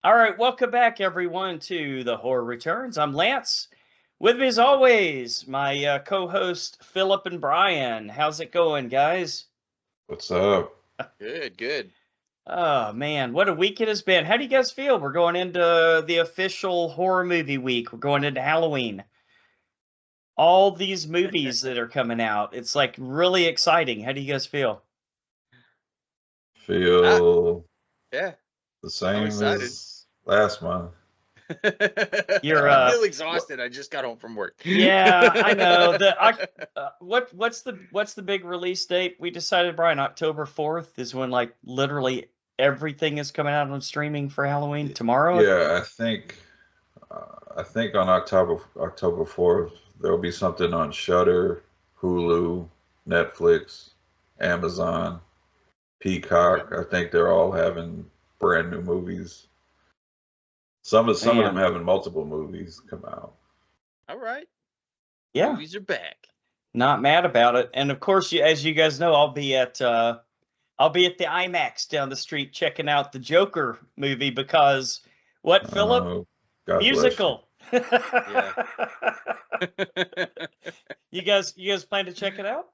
All right, welcome back, everyone, to the Horror Returns. I'm Lance. With me, as always, my co-host Philip and Brian. How's it going, guys? What's up? Good. Oh man, what a week it has been. How do you guys feel? We're going into the official horror movie week. We're going into Halloween. All these movies that are coming out. It's like really exciting. How do you guys feel? Feel Yeah, the same excited. as last month. You're I feel exhausted. I just got home from work. Yeah, I know. What's the big release date? We decided, Brian, October 4th is when like literally everything is coming out on streaming for Halloween tomorrow. Yeah, I think on October 4th there'll be something on Shudder, Hulu, Netflix, Amazon, Peacock. I think they're all having brand new movies. Some of them having multiple movies come out. All right. Yeah, Movies are back. not mad about it. And of course, as you guys know, I'll be at the IMAX down the street checking out the Joker movie because what, Philip? Oh, God Musical. Yeah. You guys plan to check it out?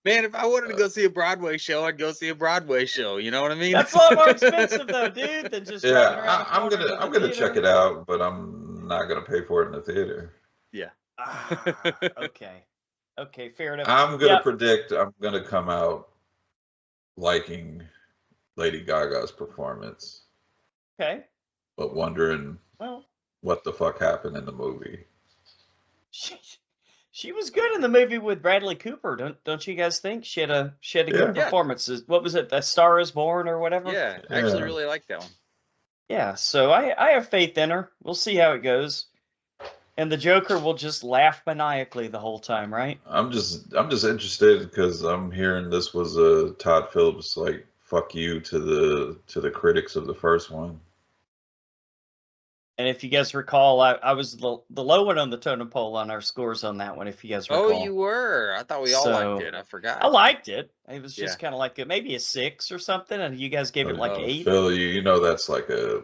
Man, if I wanted to go see a Broadway show, I'd go see a Broadway show. You know what I mean? That's a lot more expensive though, dude, than just driving around. Yeah, I'm gonna check it out, but I'm not gonna pay for it in the theater. Yeah. Okay, fair enough. I'm gonna predict I'm gonna come out liking Lady Gaga's performance, Okay. but wondering what the fuck happened in the movie. She was good in the movie with Bradley Cooper, don't you guys think? She had a good performance. What was it? A Star Is Born or whatever? Yeah, I actually really like that one. Yeah, so I have faith in her. We'll see how it goes. And the Joker will just laugh maniacally the whole time, right? I'm just interested because I'm hearing this was a Todd Phillips like fuck you to the critics of the first one. And if you guys recall, I was the low one on the totem pole on our scores on that one, if you guys recall. Oh, you were. I thought we all liked it. I forgot. I liked it. It was just kind of like maybe a 6 or something, and you guys gave it like 8. Phil, you know that's like a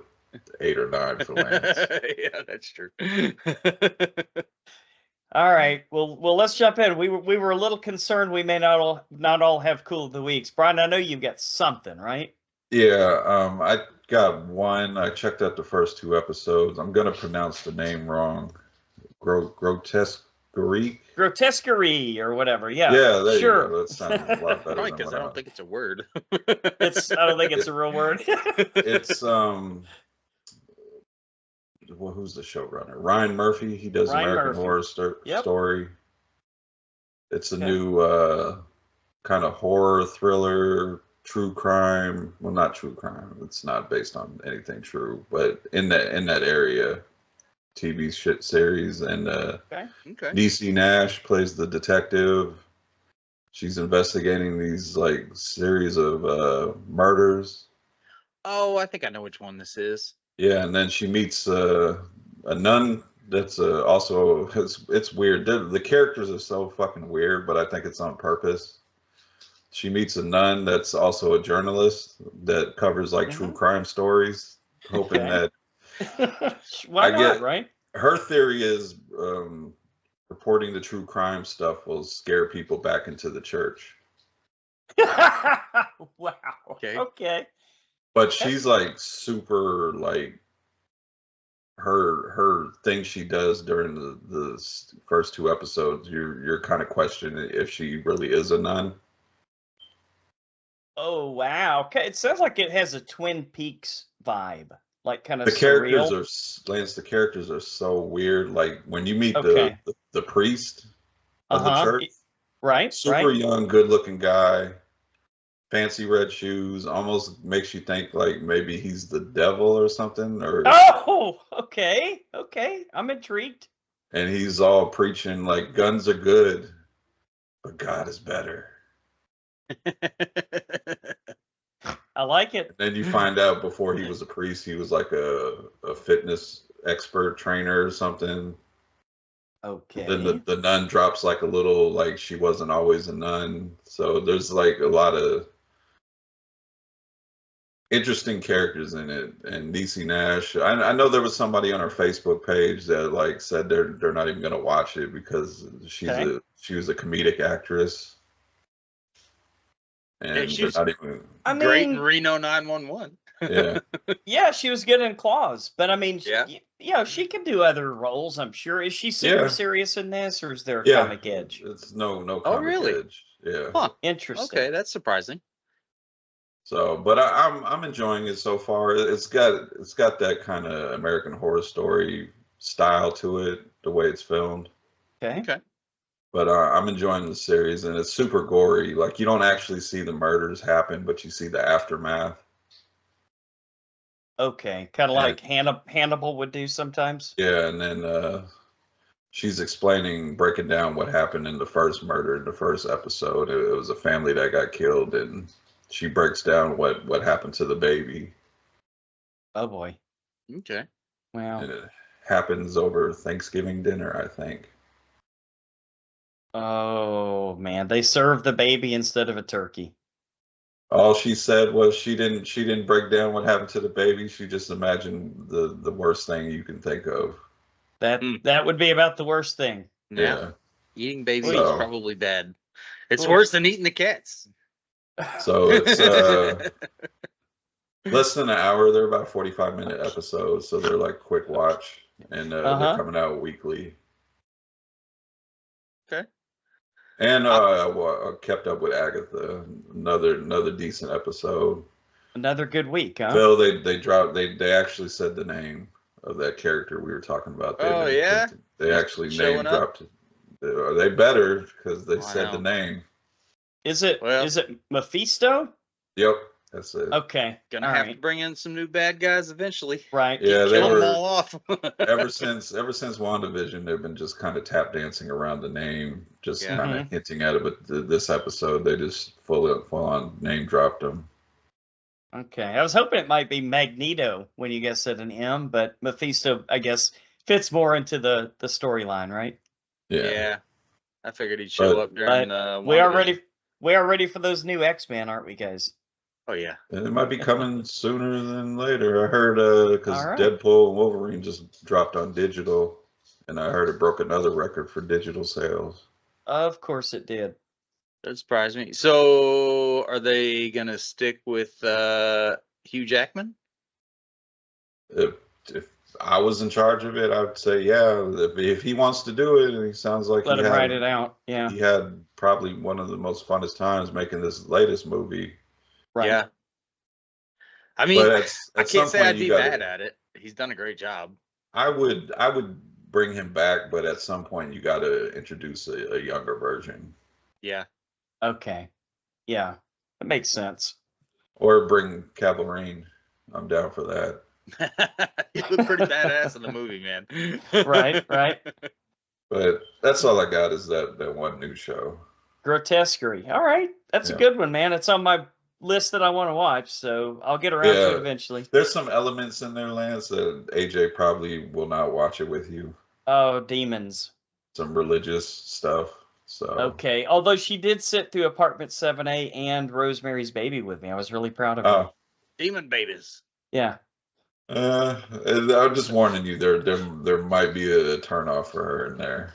8 or 9 for Lance. Yeah, that's true. All right. Well, let's jump in. We were a little concerned we may not all have cool of the weeks. Brian, I know you've got something, right? Yeah, I got one. I checked out the first 2 episodes. I'm gonna pronounce the name wrong. Grotesquerie or whatever. Yeah. Yeah, there sure. you go. That sounds a lot better. Probably because I don't think it's a word. I don't think it's a real word. It's well, who's the showrunner? Ryan Murphy. He does American Horror Story. It's a new kind of horror thriller. True crime. Well, not true crime. It's not based on anything true, but in that area, TV shit series. And DC Nash plays the detective. She's investigating these like series of murders. Oh, I think I know which one this is. Yeah, and then she meets a nun. That's also it's weird. The characters are so fucking weird, but I think it's on purpose. She meets a nun that's also a journalist that covers like true crime stories, hoping that right? Her theory is reporting the true crime stuff will scare people back into the church. Wow. Okay. But she's like super like her thing she does during the first 2 episodes. You're kind of questioning if she really is a nun. Oh wow! Okay, it sounds like it has a Twin Peaks vibe, like kind of the surreal. The characters are so weird. Like when you meet the priest of the church, right? Super young, good-looking guy, fancy red shoes. Almost makes you think like maybe he's the devil or something. Or okay, I'm intrigued. And he's all preaching like guns are good, but God is better. I like it. And then you find out before he was a priest, he was like a fitness expert trainer or something. Okay. Then the nun drops like a little, like she wasn't always a nun. So there's like a lot of interesting characters in it, and Niecy Nash. I know there was somebody on our Facebook page that like said they're not even gonna watch it because she was a comedic actress, and she's they're not even. Great in Reno 911. Yeah. Yeah, she was good in Claws, but I mean, yeah, she can do other roles. I'm sure. Is she super serious in this, or is there a comic edge? It's no comic edge. Yeah. Huh. Interesting. Okay, that's surprising. So, but I'm enjoying it so far. It's got that kind of American Horror Story style to it, the way it's filmed. Okay. But I'm enjoying the series, and it's super gory. Like, you don't actually see the murders happen, but you see the aftermath. Okay, kind of like Hannibal would do sometimes. Yeah, and then she's breaking down what happened in the first murder in the first episode. It was a family that got killed, and she breaks down what happened to the baby. Oh boy. Okay. Wow. And it happens over Thanksgiving dinner, I think. Oh man, they served the baby instead of a turkey. All she said was she didn't break down what happened to the baby. She just imagined the worst thing you can think of. That would be about the worst thing. Yeah. Eating babies is probably bad. It's worse than eating the cats. So it's less than an hour. They're about 45-minute episodes, so they're like quick watch, and they're coming out weekly. Okay. And kept up with Agatha. Another decent episode. Another good week, huh? Phil, they actually said the name of that character we were talking about. They actually name dropped it. They better, because they said the name. Is it Mephisto? Yep, that's it. Okay, gonna have to bring in some new bad guys eventually. Right. Yeah, they kill were them all off. ever since WandaVision, they've been just kind of tap dancing around the name, just kind of hinting at it. But this episode, they just full on name dropped them. Okay, I was hoping it might be Magneto when you guys said an M, but Mephisto, I guess, fits more into the storyline, right? Yeah. I figured he'd show up during. We are ready for those new X-Men, aren't we, guys? Oh yeah. And it might be coming sooner than later. I heard because Deadpool and Wolverine just dropped on digital, and I heard it broke another record for digital sales. Of course it did. That surprised me. So, are they gonna stick with Hugh Jackman? If I was in charge of it, I would say if he wants to do it, and he sounds like let him write it out. Yeah, he had probably one of the most funnest times making this latest movie. Right. Yeah. I mean, I can't say I'd be mad at it. He's done a great job. I would bring him back, but at some point you got to introduce a younger version. Yeah. Okay. Yeah, that makes sense. Or bring Cavalry. I'm down for that. He looked pretty badass in the movie, man. Right. But that's all I got is that one new show. Grotesquerie. All right, that's a good one, man. It's on my list that I want to watch, so I'll get around to it eventually. There's some elements in there, Lance, that AJ probably will not watch it with you. Oh, demons. Some religious stuff. So okay. Although she did sit through Apartment 7A and Rosemary's Baby with me. I was really proud of her. Demon babies. Yeah. I'm just warning you, there might be a turnoff for her in there.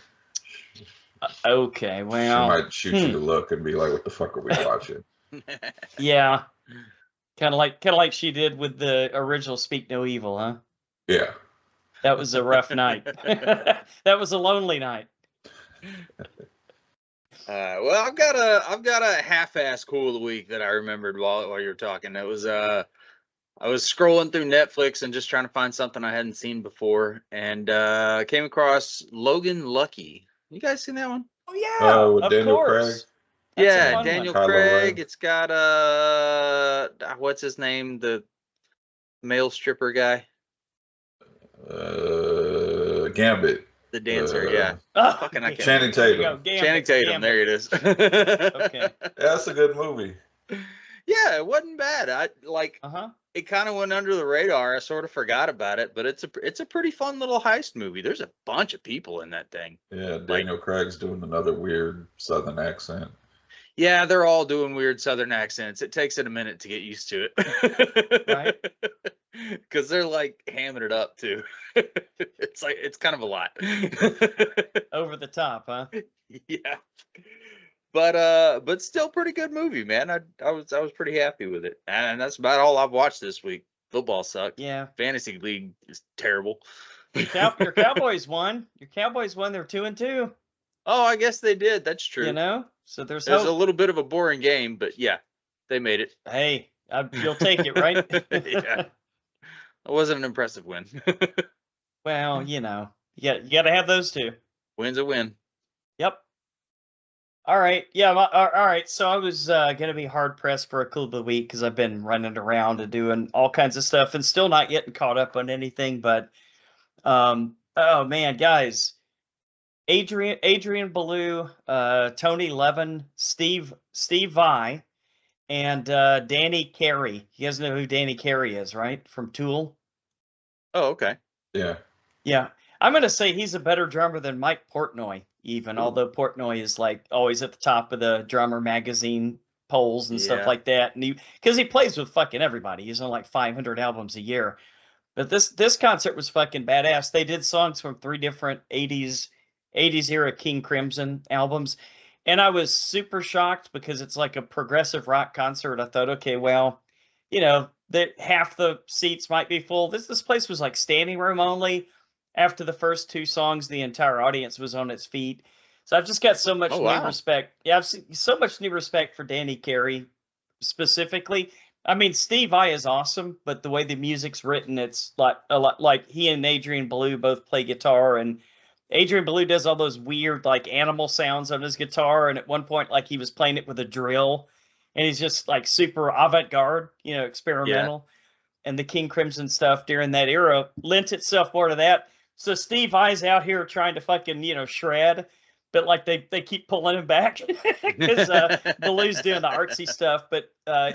Okay, well, she might shoot you to look and be like, "What the fuck are we watching?" Yeah, kind of like she did with the original Speak No Evil, huh? Yeah, that was a rough night. That was a lonely night. Well, I've got a half-ass cool of the week that I remembered while you were talking. It was I was scrolling through Netflix and just trying to find something I hadn't seen before, and came across Logan Lucky. You guys seen that one? Oh yeah, with Daniel Craig. Yeah, Daniel Craig. It's got what's his name? The male stripper guy. Gambit. The dancer, yeah. Fucking I can't. Channing Tatum. Channing Tatum. There it is. Okay. That's a good movie. Yeah, it wasn't bad. It kind of went under the radar. I sort of forgot about it, but it's a pretty fun little heist movie. There's a bunch of people in that thing. Yeah, Daniel Craig's doing another weird Southern accent. Yeah, they're all doing weird Southern accents. It takes it a minute to get used to it. Right. Because they're like hamming it up too. It's kind of a lot. Over the top, huh? Yeah. But still pretty good movie, man. I was pretty happy with it. And that's about all I've watched this week. Football sucked. Yeah. Fantasy League is terrible. Your Cowboys won. Your Cowboys won. They're 2-2. Oh, I guess they did. That's true. You know, so there's It was hope. a little bit of a boring game, but yeah, they made it. Hey, you'll take it, right? Yeah. It wasn't an impressive win. Well, you know, you got to have those two. Win's a win. Yep. All right. Yeah. All right. So I was going to be hard pressed for a cool of the week because I've been running around and doing all kinds of stuff and still not getting caught up on anything. But oh man, guys, Adrian Ballou, Tony Levin, Steve Vai, and Danny Carey. You guys know who Danny Carey is, right? From Tool. Oh, okay. Yeah. Yeah. I'm going to say he's a better drummer than Mike Portnoy, even, although Portnoy is like always at the top of the drummer magazine polls and stuff like that. And because he plays with fucking everybody. He's on like 500 albums a year. But this concert was fucking badass. They did songs from 3 different 80s era King Crimson albums. And I was super shocked because it's like a progressive rock concert. I thought, okay, well, you know, that half the seats might be full. This place was like standing room only. After the first 2 songs, the entire audience was on its feet. So I've just got so much new respect. Yeah, I've seen so much new respect for Danny Carey specifically. I mean, Steve Vai is awesome, but the way the music's written, it's like a lot like he and Adrian Ballou both play guitar, and Adrian Ballou does all those weird like animal sounds on his guitar, and at one point, like he was playing it with a drill, and he's just like super avant-garde, you know, experimental. Yeah. And the King Crimson stuff during that era lent itself more to that. So Steve Vai's out here trying to fucking, you know, shred, but like they keep pulling him back because Ballou's doing the artsy stuff. But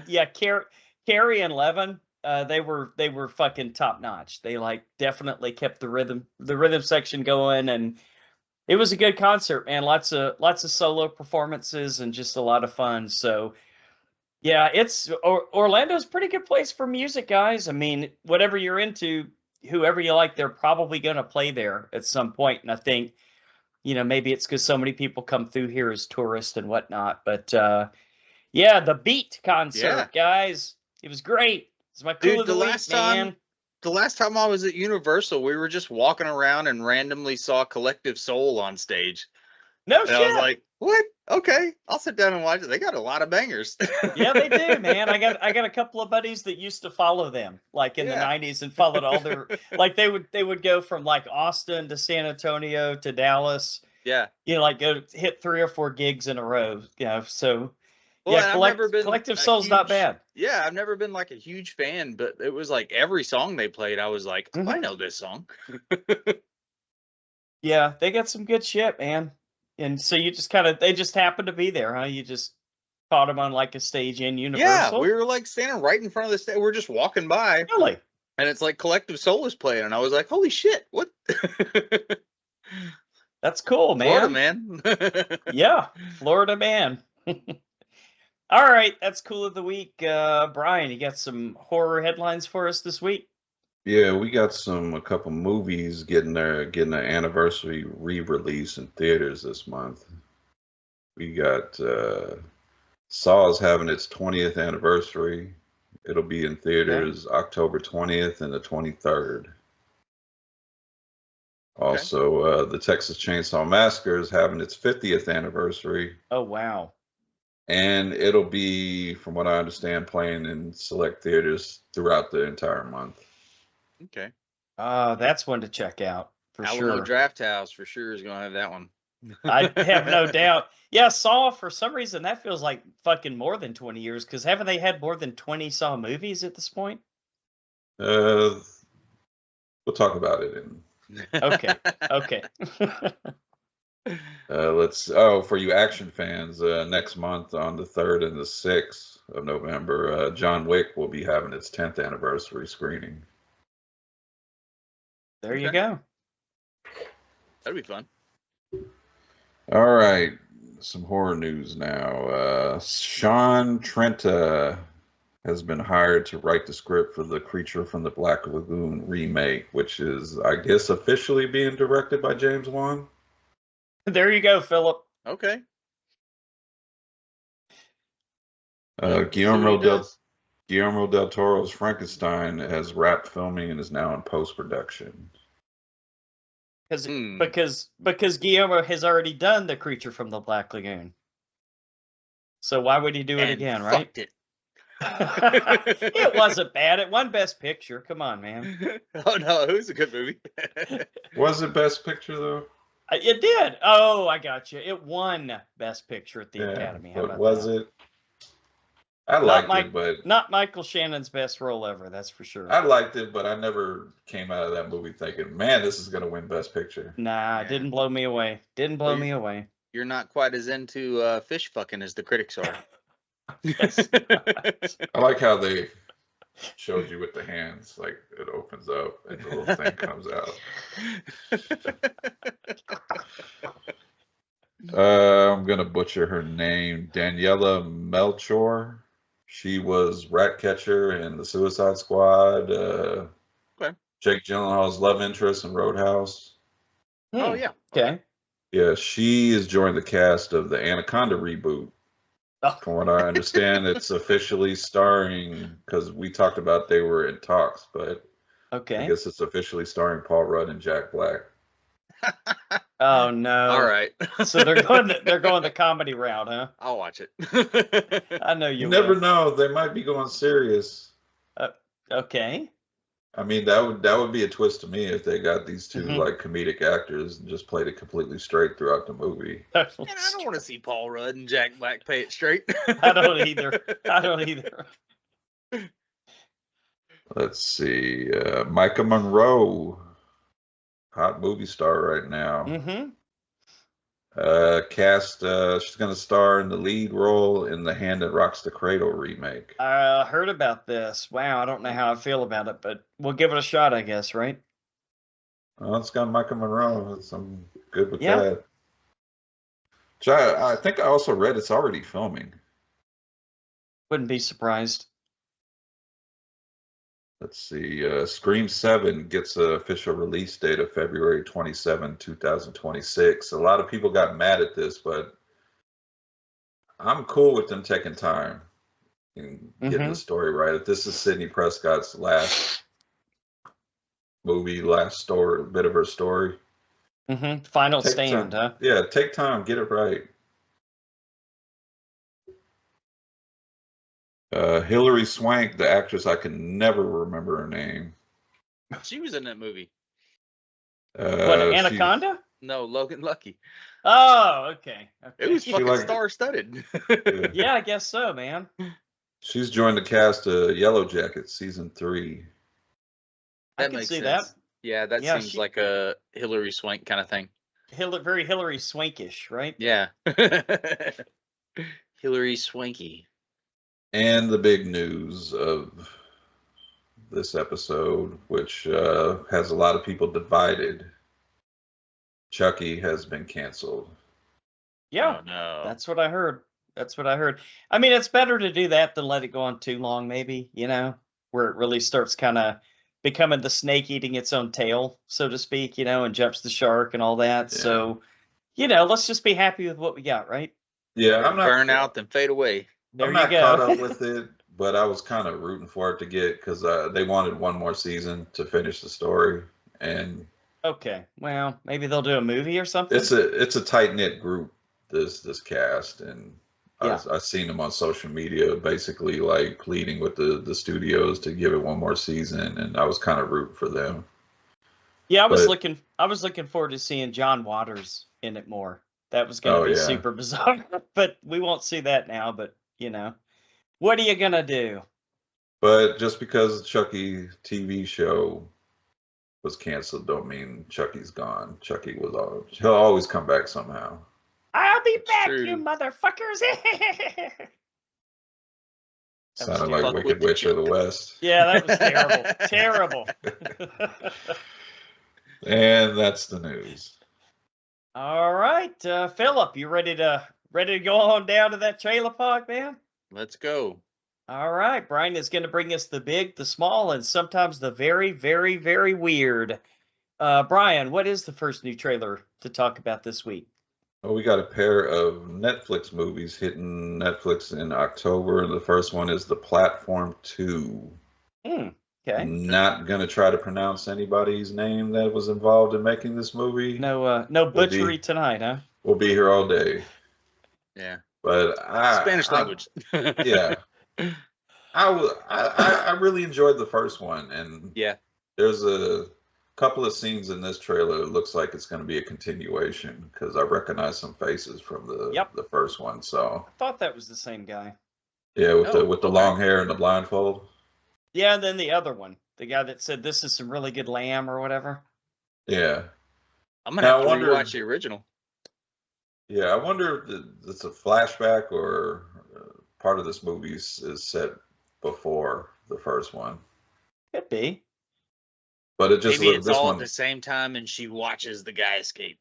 yeah, Carey and Levin, they were fucking top notch. They like definitely kept the rhythm section going, and it was a good concert, man. Lots of solo performances and just a lot of fun. So yeah, Orlando's a pretty good place for music, guys. I mean, whatever you're into, whoever you like, they're probably going to play there at some point. And I think, you know, maybe it's because so many people come through here as tourists and whatnot. But yeah, the Beat concert, guys, it was great. It's my cool of the week, man. The last time I was at Universal, we were just walking around and randomly saw Collective Soul on stage. No shit. I was like, what? Okay, I'll sit down and watch it. They got a lot of bangers. Yeah, they do, man. I got a couple of buddies that used to follow them, like in the 90s, and followed all their like they would go from like Austin to San Antonio to Dallas. Yeah. You know, like go hit 3 or 4 gigs in a row. You know, so well, yeah, Collective Soul's not bad. Yeah, I've never been like a huge fan, but it was like every song they played, I was like, I know this song. Yeah, they got some good shit, man. And so you just they just happened to be there, huh? You just caught them on like a stage in Universal? Yeah, we were like standing right in front of the stage. We're just walking by. Really? And it's like Collective Soul is playing. And I was like, holy shit, what? That's cool, man. Florida, man. Yeah, Florida, man. All right, that's cool of the week. Brian, you got some horror headlines for us this week? Yeah, we got a couple movies getting their anniversary re-release in theaters this month. We got Saw's having its 20th anniversary. It'll be in theaters October 20th and the 23rd. Also, the Texas Chainsaw Massacre is having its 50th anniversary. Oh, wow. And it'll be, from what I understand, playing in select theaters throughout the entire month. Okay. That's one to check out for Alamo sure. Draft House for sure is going to have that one. I have no doubt. Yeah, Saw, for some reason, that feels like fucking more than 20 years, because haven't they had more than 20 Saw movies at this point? We'll talk about it in. Okay. For you action fans, next month on the 3rd and the 6th of November, John Wick will be having its 10th anniversary screening. There you go. That'd be fun. All right. some horror news now. Sean Trenta has been hired to write the script for the Creature from the Black Lagoon remake, which is, I guess, officially being directed by James Wan. There you go, Philip. Okay. Guillermo del Toro's Frankenstein has wrapped filming and is now in post-production. Because Guillermo has already done the Creature from the Black Lagoon. So why would he do it again, right? It. It wasn't bad. It won Best Picture. Come on, man. Oh no, it was a good movie. Was it Best Picture though? It did. Oh, I got you. It won Best Picture at the Academy. How but about was that? it? I liked it, but not Michael Shannon's best role ever. That's for sure. I liked it, but I never came out of that movie thinking, "Man, this is gonna win Best Picture." Nah, it didn't blow me away. Didn't blow me away. You're not quite as into fish fucking as the critics are. I like how they showed you with the hands, like it opens up and the little thing comes out. I'm gonna butcher her name. Daniela Melchior. She was Ratcatcher in the Suicide Squad. Okay. Jake Gyllenhaal's love interest in Roadhouse. Oh yeah. Okay. Yeah, she has joined the cast of the Anaconda reboot. Oh. From what I understand, it's officially starring, because we talked about they were in talks, but okay. I guess it's officially starring Paul Rudd and Jack Black. Oh no! All right. So they're going the comedy route, huh? I'll watch it. I know you. You never know; they might be going serious. Okay. I mean, that would be a twist to me if they got these two like comedic actors and just played it completely straight throughout the movie. And I don't want to see Paul Rudd and Jack Black play it straight. I don't either. Let's see, Micah Monroe, hot movie star right now. Cast, she's going to star in the lead role in the Hand That Rocks the Cradle remake. I heard about this. Wow, I don't know how I feel about it, but we'll give it a shot, I guess, right? Well, it's got Micah Monroe. I'm good with that. Which I think I also read it's already filming. Wouldn't be surprised. Let's see. Scream 7 gets an official release date of February 27, 2026. A lot of people got mad at this, but I'm cool with them taking time and getting the story right. If this is Sidney Prescott's last movie, last story, bit of her story. Final stand, huh? Yeah, take time, get it right. Hilary Swank, the actress, I can never remember her name. She was in that movie. What, Anaconda? No, Logan Lucky. Oh, okay. It was fucking star-studded. Yeah, I guess so, man. She's joined the cast of Yellow Jackets season 3. I can see that. Yeah, that seems like a Hilary Swank kind of thing. Very Hilary Swankish, right? Yeah. Hilary Swanky. And the big news of this episode, which has a lot of people divided. Chucky has been canceled. Yeah, oh, no. That's what I heard. I mean, it's better to do that than let it go on too long, maybe, where it really starts kind of becoming the snake eating its own tail, so to speak, and jumps the shark and all that. Yeah. So, let's just be happy with what we got, right? Yeah, I'm not burn out then fade away. I'm not caught up with it, but I was kind of rooting for it to get, because they wanted one more season to finish the story. And okay, well, maybe they'll do a movie or something. It's a tight knit group, this cast, and I've seen them on social media basically like pleading with the studios to give it one more season, and I was kind of rooting for them. Yeah, I was looking forward to seeing John Waters in it more. That was going to be super bizarre, but we won't see that now. But what are you gonna do? But just because the Chucky TV show was canceled, don't mean Chucky's gone. He'll always come back somehow. I'll be back, you motherfuckers. Sounded like Wicked Witch of the West. Yeah, that was terrible. Terrible. And that's the news. All right, Philip, you ready to ready to go on down to that trailer park, man? Let's go. All right. Brian is going to bring us the big, the small, and sometimes the very, very, very weird. Brian, what is the first new trailer to talk about this week? Well, we got a pair of Netflix movies hitting Netflix in October. The first one is The Platform 2. Okay. Not going to try to pronounce anybody's name that was involved in making this movie. No butchery tonight, huh? We'll be here all day. Yeah. But Spanish language. Yeah. I really enjoyed the first one, and yeah, there's a couple of scenes in this trailer. It looks like it's going to be a continuation because I recognize some faces from the first one. So I thought that was the same guy. Yeah, with the long hair and the blindfold. Yeah, and then the other one, the guy that said this is some really good lamb or whatever. Yeah, I'm gonna have to rewatch the original. Yeah, I wonder if it's a flashback or part of this movie is set before the first one. Could be. But it just maybe it's all at the same time, and she watches the guy escape.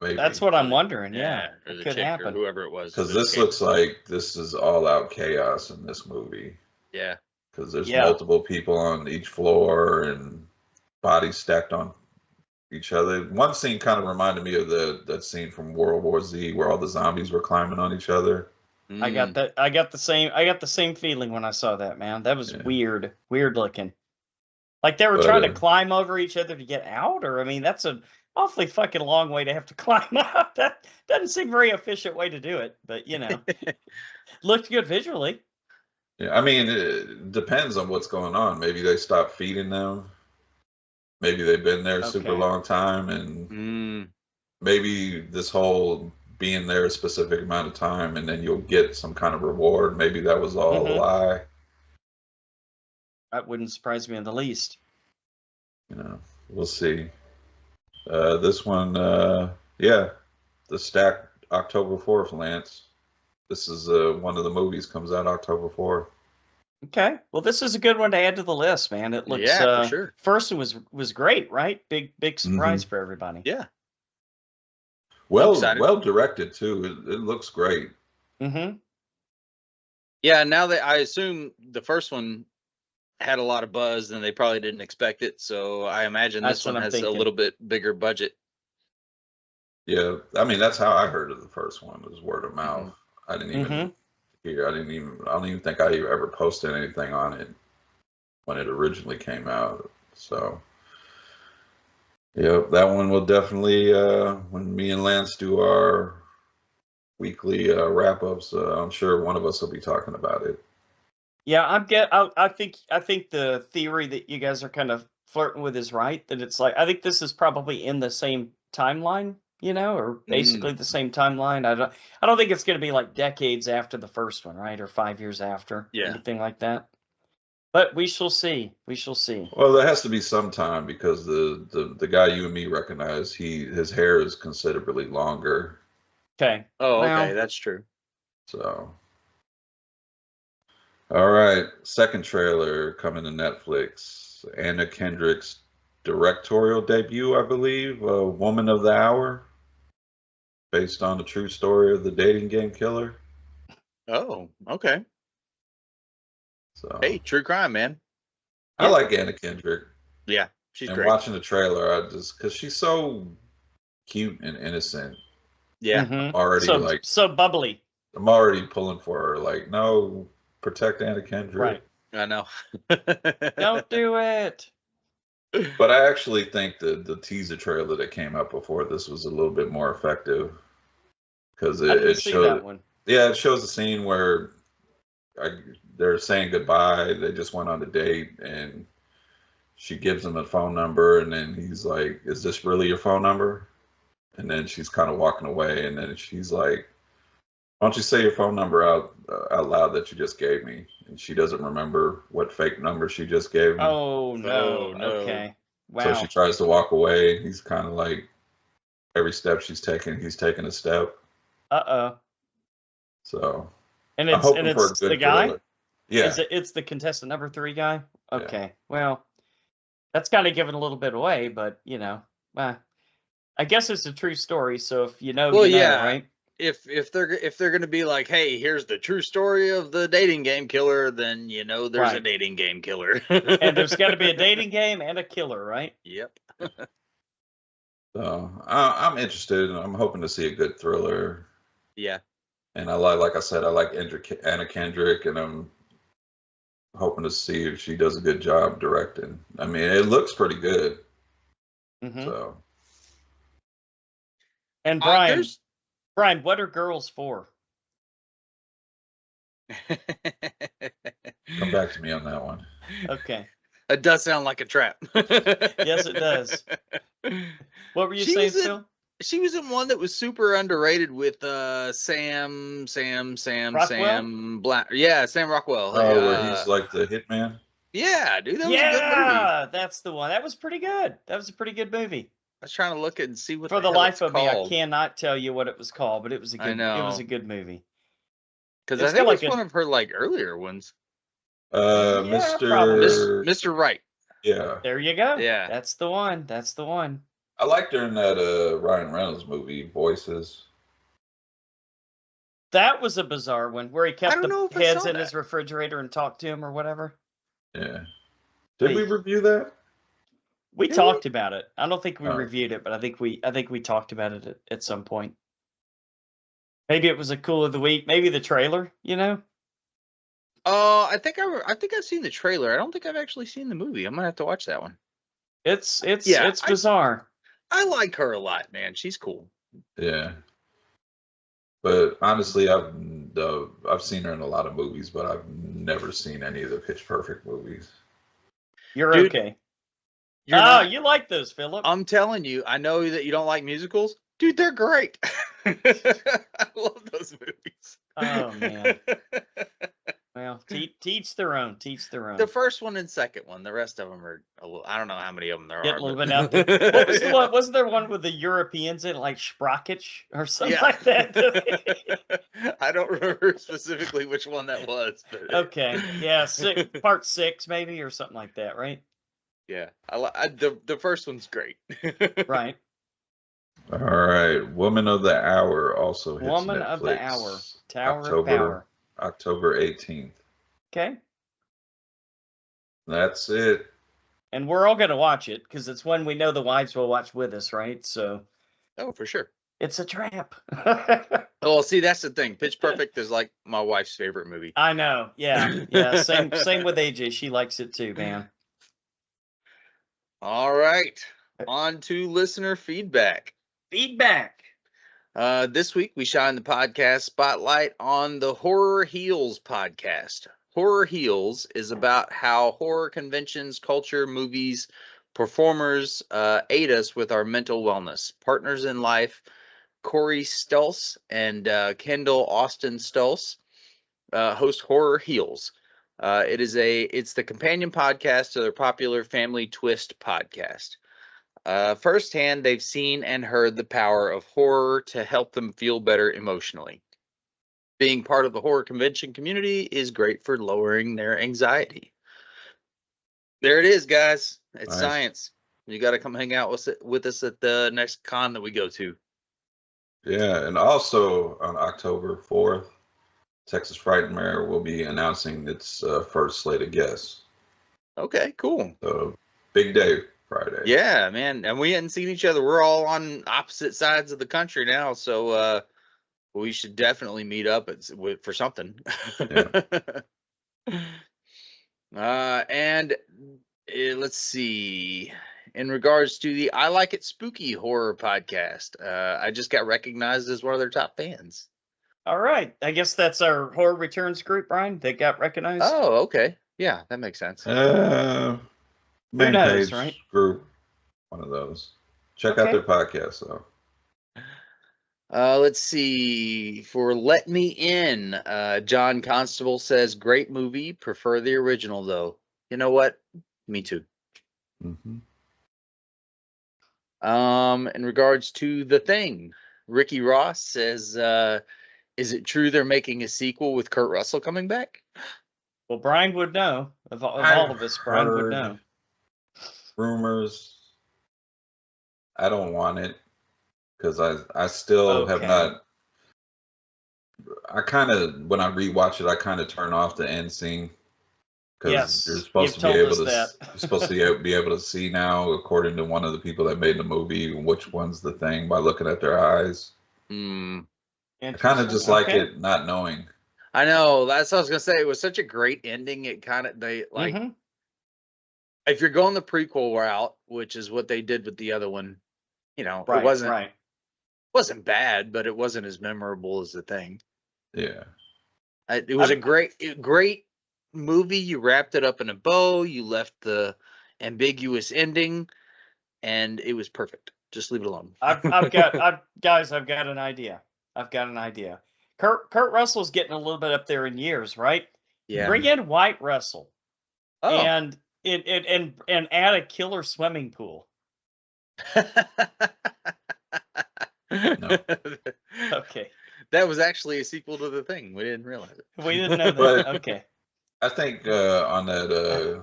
Maybe. That's what I'm wondering. Yeah, or the could chick happen. or whoever it was. Because this looks like this is all out chaos in this movie. Yeah. Because there's multiple people on each floor and bodies stacked on each other. One scene kind of reminded me of that scene from World War Z where all the zombies were climbing on each other. I got that. I got the same feeling when I saw that, man. That was weird looking. Like they were trying to climb over each other to get out, or I mean, that's an awfully fucking long way to have to climb up. That doesn't seem a very efficient way to do it, but looked good visually. Yeah, I mean, it depends on what's going on. Maybe they stopped feeding them. Maybe they've been there a super long time, and maybe this whole being there a specific amount of time, and then you'll get some kind of reward. Maybe that was all a lie. That wouldn't surprise me in the least. We'll see. This one, the stack October 4th, Lance. This is one of the movies comes out October 4th. Okay. Well, this is a good one to add to the list, man. It looks for sure. First one was great, right? Big surprise for everybody. Yeah. Well directed too. It looks great. Mm-hmm. Yeah, now that I assume the first one had a lot of buzz and they probably didn't expect it, so I imagine this one has a little bit bigger budget. Yeah, I mean that's how I heard of the first one, was word of mouth. I didn't even hear. I don't even think I ever posted anything on it when it originally came out. So yeah, that one will definitely when me and Lance do our weekly wrap-ups, I'm sure one of us will be talking about it. Yeah, I think the theory that you guys are kind of flirting with is right. That it's like I think this is probably in the same timeline, or basically the same timeline. I don't think it's going to be like decades after the first one, right, or 5 years after, anything like that. But we shall see. We shall see. Well, there has to be some time because the guy you and me recognize, his hair is considerably longer. Okay. Oh, okay, that's true. So. All right, second trailer coming to Netflix. Anna Kendrick's directorial debut, I believe, Woman of the Hour, based on the true story of the dating game killer. Oh, okay. So, hey, true crime, man. I like Anna Kendrick. Yeah, she's great. And watching the trailer, because she's so cute and innocent. Yeah, I'm already so bubbly. I'm already pulling for her. Like, no. Protect Anna Kendrick. Right. I know. Don't do it. But I actually think the teaser trailer that came out before this was a little bit more effective because it showed that one. Yeah, it shows a scene where they're saying goodbye. They just went on a date, and she gives him a phone number, and then he's like, "Is this really your phone number?" And then she's kind of walking away, and then she's like, "Why don't you say your phone number out loud that you just gave me?" And she doesn't remember what fake number she just gave me. Oh, no. Okay. Wow. So she tries to walk away. He's kind of like, every step she's taking, he's taking a step. Uh-oh. So. And it's the guy? Thriller. Yeah. It's the contestant number 3 guy? Okay. Yeah. Well, that's kind of giving a little bit away, but, I guess it's a true story. So if you know, right? if they're gonna be like, hey, here's the true story of the dating game killer, then there's a dating game killer. And there's got to be a dating game and a killer, right? Yep. So I'm interested. I'm hoping to see a good thriller. Yeah. And like I said, I like Anna Kendrick, and I'm hoping to see if she does a good job directing. I mean, it looks pretty good. Mm-hmm. So. And Brian, what are girls for? Come back to me on that one. Okay. It does sound like a trap. Yes, it does. What were you saying, Phil? She was in one that was super underrated with Sam Black. Yeah, Sam Rockwell. Oh, where he's like the hitman? Yeah, dude, that was a good movie. Yeah, that's the one. That was pretty good. That was a pretty good movie. I was trying to look at and see what For the life of me, I cannot tell you what it was called, but it was a good. It was a good movie. Because I think it's one of her earlier ones. Mr. Right. Yeah. There you go. Yeah. That's the one. That's the one. I liked her in that Ryan Reynolds movie, Voices. That was a bizarre one where he kept the heads in his refrigerator and talked to him or whatever. Yeah. Did we review that? We talked about it. I don't think we reviewed it, but I think we talked about it at some point. Maybe it was a cool of the week. Maybe the trailer. I think I've seen the trailer. I don't think I've actually seen the movie. I'm gonna have to watch that one. It's bizarre. I like her a lot, man. She's cool. Yeah. But honestly, I've seen her in a lot of movies, but I've never seen any of the Pitch Perfect movies. You're okay. You like those, Philip. I'm telling you, I know that you don't like musicals. Dude, they're great. I love those movies. Oh, man. Well, teach their own. Teach their own. The first one and second one. The rest of them are a little, I don't know how many of them there are. A little bit out there. What was the one? Wasn't there one with the Europeans in it, like Sprocketch or something like that? I don't remember specifically which one that was. But okay. Yeah, part 6 maybe or something like that, right? Yeah. The first one's great. Right. All right. Woman of the Hour also hits Woman Netflix. of the Hour. Tower of Power. October 18th. Okay. That's it. And we're all going to watch it because it's one we know the wives will watch with us, right? So. Oh, for sure. It's a trap. Oh, see, that's the thing. Pitch Perfect is like my wife's favorite movie. I know. Yeah. Yeah. Same with AJ. She likes it too, man. All right. On to listener feedback. This week we shine the podcast spotlight on the Horror Heals podcast. Horror Heals is about how horror conventions, culture, movies, performers aid us with our mental wellness. Partners in life, Corey Stulse and Kendall Austin Stulse host Horror Heals. It's the companion podcast to their popular Family Twist podcast. Firsthand, they've seen and heard the power of horror to help them feel better emotionally. Being part of the horror convention community is great for lowering their anxiety. There it is, guys. It's science. You got to come hang out with us at the next con that we go to. Yeah, and also on October 4th, Texas Frightmare will be announcing its first slate of guests. Okay, cool. So, big day Friday. Yeah, man. And we hadn't seen each other. We're all on opposite sides of the country now, so we should definitely meet up for something. Yeah. And let's see. In regards to the I Like It Spooky horror podcast, I just got recognized as one of their top fans. All right. I guess that's our Horror Returns group, Brian. They got recognized. Oh, okay. Yeah, that makes sense. Main page right? Group, one of those. Check out their podcast, though. Let's see. For Let Me In, John Constable says, great movie. Prefer the original, though. You know what? Me too. Mm-hmm. In regards to The Thing, Ricky Ross says, is it true they're making a sequel with Kurt Russell coming back? Well, Brian would know. Of all of us, Brian would know. Rumors. I don't want it because I still have not. I kind of, when I rewatch it, I kind of turn off the end scene because you're Yes, supposed you've to be told able us to that. you're supposed to be able to see now, according to one of the people that made the movie, which one's the thing by looking at their eyes. Hmm. I kind of just like it not knowing. I know. That's what I was gonna say. It was such a great ending. It kind of they like if you're going the prequel route, which is what they did with the other one, you know, it wasn't bad, but it wasn't as memorable as the thing. Yeah. It was a great movie. You wrapped it up in a bow. You left the ambiguous ending, and it was perfect. Just leave it alone. I've got an idea. Kurt Russell's getting a little bit up there in years, right? Yeah. Bring in White Russell. Oh. And add a killer swimming pool. No. Okay. That was actually a sequel to The Thing. We didn't realize it. We didn't know that. Okay. I think on that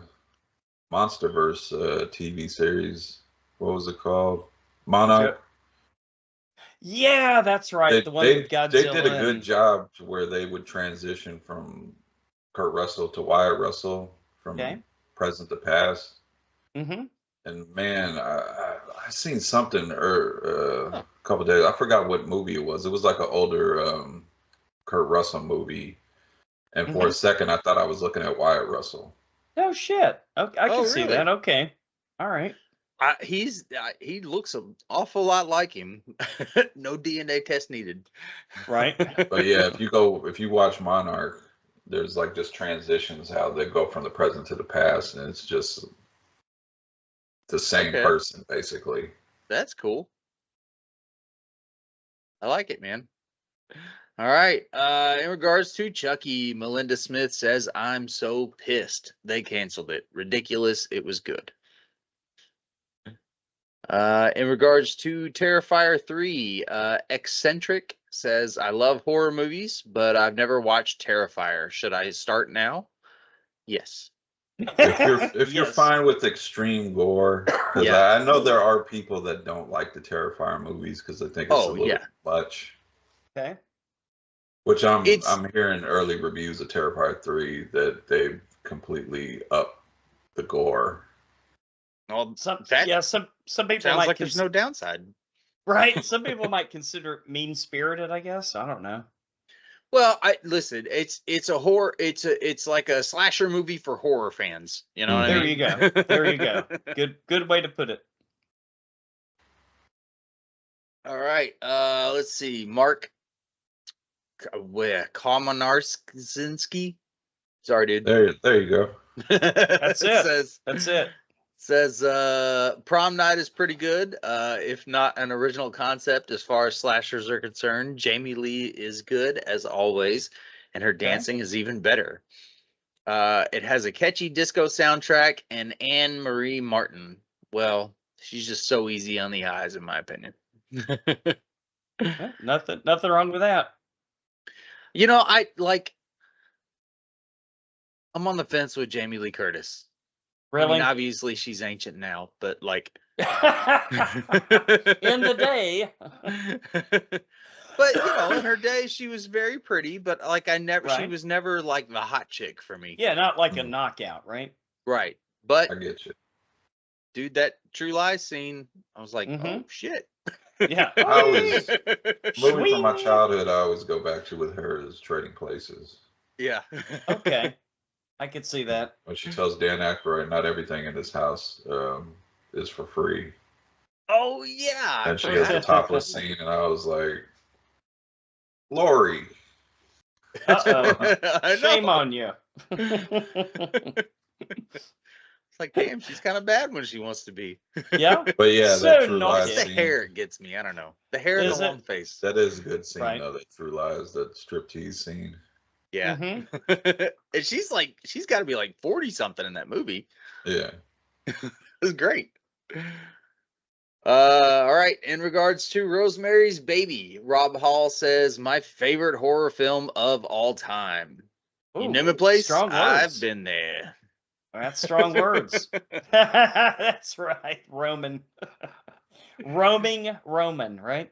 MonsterVerse TV series, what was it called? Monarch. Yeah, that's right. The one with Godzilla. They did a good job to where they would transition from Kurt Russell to Wyatt Russell from present to past. Mm-hmm. And man, I seen something a couple days. I forgot what movie it was. It was like an older Kurt Russell movie, and for a second I thought I was looking at Wyatt Russell. Oh shit! Okay, I can see that. Okay, all right. He looks an awful lot like him. No DNA test needed. Right. But yeah, if you watch Monarch, there's like just transitions how they go from the present to the past, and it's just the same person basically. That's cool. I like it, man. All right. In regards to Chucky, Melinda Smith says, "I'm so pissed they canceled it. Ridiculous. It was good." In regards to Terrifier 3, Eccentric says, "I love horror movies, but I've never watched Terrifier. Should I start now?" Yes. If you're fine with extreme gore, because I know there are people that don't like the Terrifier movies because they think it's a little much. Okay. Which I'm hearing early reviews of Terrifier 3 that they've completely upped the gore. Well, some people sounds like there's no downside. Right. Some people might consider it mean-spirited, I guess. I don't know. Well, listen, it's a horror, it's like a slasher movie for horror fans. You know what I mean? There you go. Good way to put it. All right. Let's see. Mark Komarzinski. Sorry, dude. There you go. That's it. That's it. Says Prom Night is pretty good, if not an original concept as far as slashers are concerned. Jamie Lee is good as always, and her dancing is even better. It has a catchy disco soundtrack and Anne Marie Martin. Well, she's just so easy on the eyes, in my opinion. Nothing wrong with that. You know, I'm on the fence with Jamie Lee Curtis. Really? I mean, obviously she's ancient now, but like in the day. But you know, in her day she was very pretty, but like she was never like the hot chick for me. Yeah, not like a knockout, right? Right. But I get you. Dude, that True Lies scene, I was like, oh shit. Yeah. Movie from my childhood I always go back to with her is Trading Places. Yeah. Okay. I could see that. When she tells Dan Aykroyd, not everything in this house is for free. Oh, yeah. And she has the topless scene, and I was like, Lori. Uh-oh. Shame on you. It's like, damn, she's kind of bad when she wants to be. Yeah. But yeah, so that True Lies the scene. hair gets me. I don't know. The hair and the long face. That is a good scene, though, that True Lies, that striptease scene. Yeah. And she's got to be like 40 something in that movie. Yeah. It was great. All right. In regards to Rosemary's Baby, Rob Hall says, my favorite horror film of all time. Ooh, you name a place, strong words. I've been there. That's strong words. That's right. Roaming Roman, right?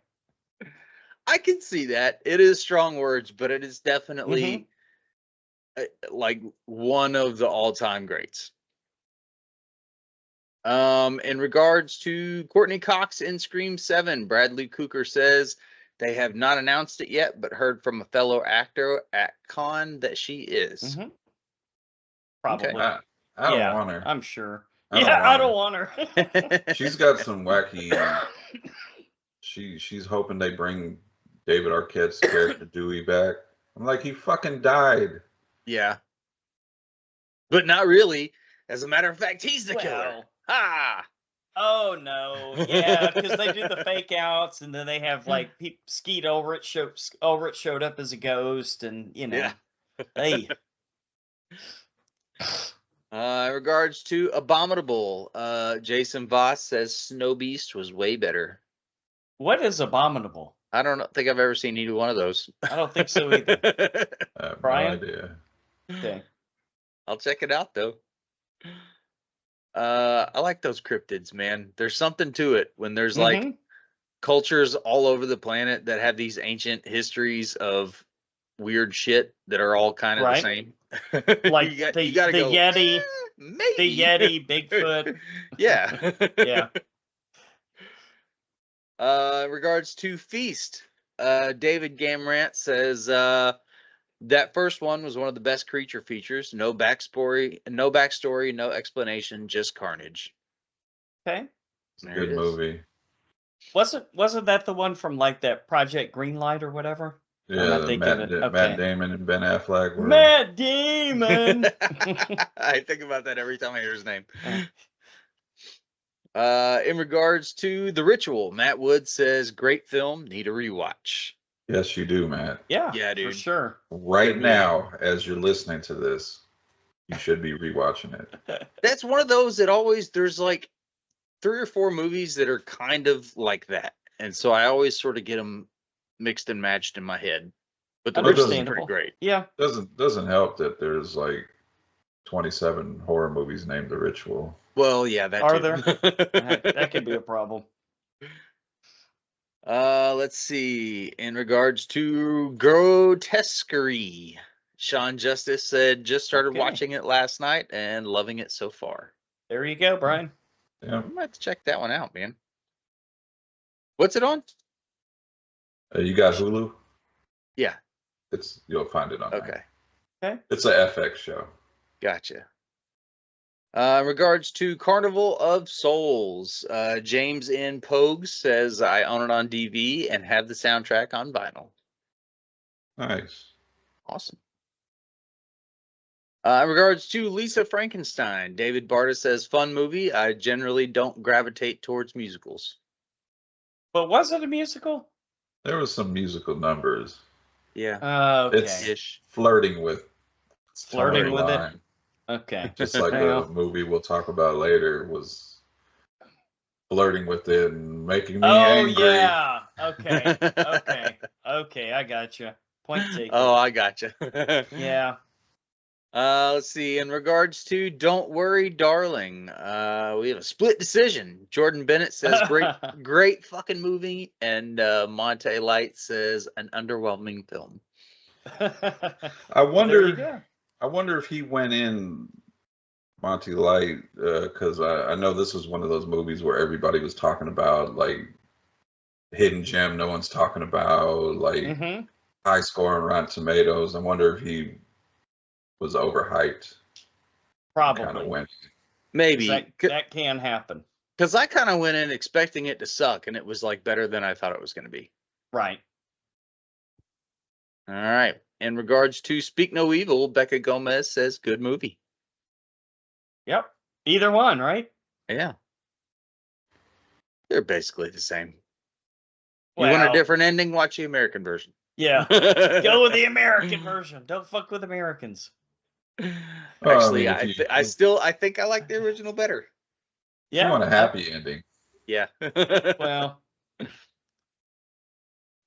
I can see that. It is strong words, but it is definitely like one of the all-time greats. In regards to Courtney Cox in Scream 7, Bradley Cooper says they have not announced it yet, but heard from a fellow actor at con that she is. Probably. Okay. I don't want her. I'm sure. I don't want her. She's got some wacky. She's hoping they bring David Arquette's character Dewey back. I'm like, he fucking died. Yeah. But not really. As a matter of fact, he's the killer. Ha! Oh no. Yeah, because they do the fake outs and then they have like people Skeet Ulrich showed up as a ghost and Yeah. Hey. In regards to Abominable, Jason Voss says Snow Beast was way better. What is Abominable? I don't think I've ever seen either one of those. I don't think so either. I have Brian? no idea. Okay. I'll check it out though. I like those cryptids, man. There's something to it when there's like cultures all over the planet that have these ancient histories of weird shit that are all kind of the same. Like you the gotta go, Yeti, maybe. the Yeti, Bigfoot. Yeah. Yeah. In regards to Feast, David Gamrant says that first one was one of the best creature features. No backstory, no explanation, just carnage. Okay. It's a good movie. Wasn't that the one from like that Project Greenlight or whatever? Yeah, Matt Damon and Ben Affleck. Matt Damon. I think about that every time I hear his name. In regards to The Ritual, Matt Wood says, great film, need a rewatch. Yes, you do, Matt. Yeah, dude. For sure. Right now, as you're listening to this, you should be rewatching it. That's one of those that always, there's like 3 or 4 movies that are kind of like that. And so I always sort of get them mixed and matched in my head. But The Ritual is pretty great. Yeah. Doesn't help that there's like 27 horror movies named The Ritual. Well, yeah, that are too. there? That could be a problem. Let's see. In regards to Grotesquerie, Sean Justice said just started watching it last night and loving it so far. There you go, Brian. Yeah, I might have to check that one out, man. What's it on? You got Hulu? Yeah. You'll find it on there. Okay. It's a FX show. Gotcha. In regards to Carnival of Souls, James N. Pogues says, I own it on DV and have the soundtrack on vinyl. Nice. Awesome. In regards to Lisa Frankenstein, David Barta says, fun movie. I generally don't gravitate towards musicals. But was it a musical? There was some musical numbers. Yeah. Okay. It's flirting with it. Okay. Just like the movie we'll talk about later was flirting with it and making me angry. Oh, yeah. Okay. I gotcha. Point taken. Oh, I gotcha. Yeah. Let's see. In regards to Don't Worry, Darling, we have a split decision. Jordan Bennett says great fucking movie, and Monte Light says an underwhelming film. I wonder if he went in Monty Light because I know this was one of those movies where everybody was talking about like hidden gem no one's talking about, like high score on Rotten Tomatoes. I wonder if he was overhyped. Probably. Kind of went. Maybe. That can happen. Because I kind of went in expecting it to suck, and it was like better than I thought it was going to be. Right. All right. In regards to Speak No Evil, Becca Gomez says good movie. Yep. Either one, right? Yeah. They're basically the same. Well, you want a different ending? Watch the American version. Yeah. Go with the American version. Don't fuck with Americans. Actually, I think I like the original better. Yeah. You want a happy ending. Yeah. Well.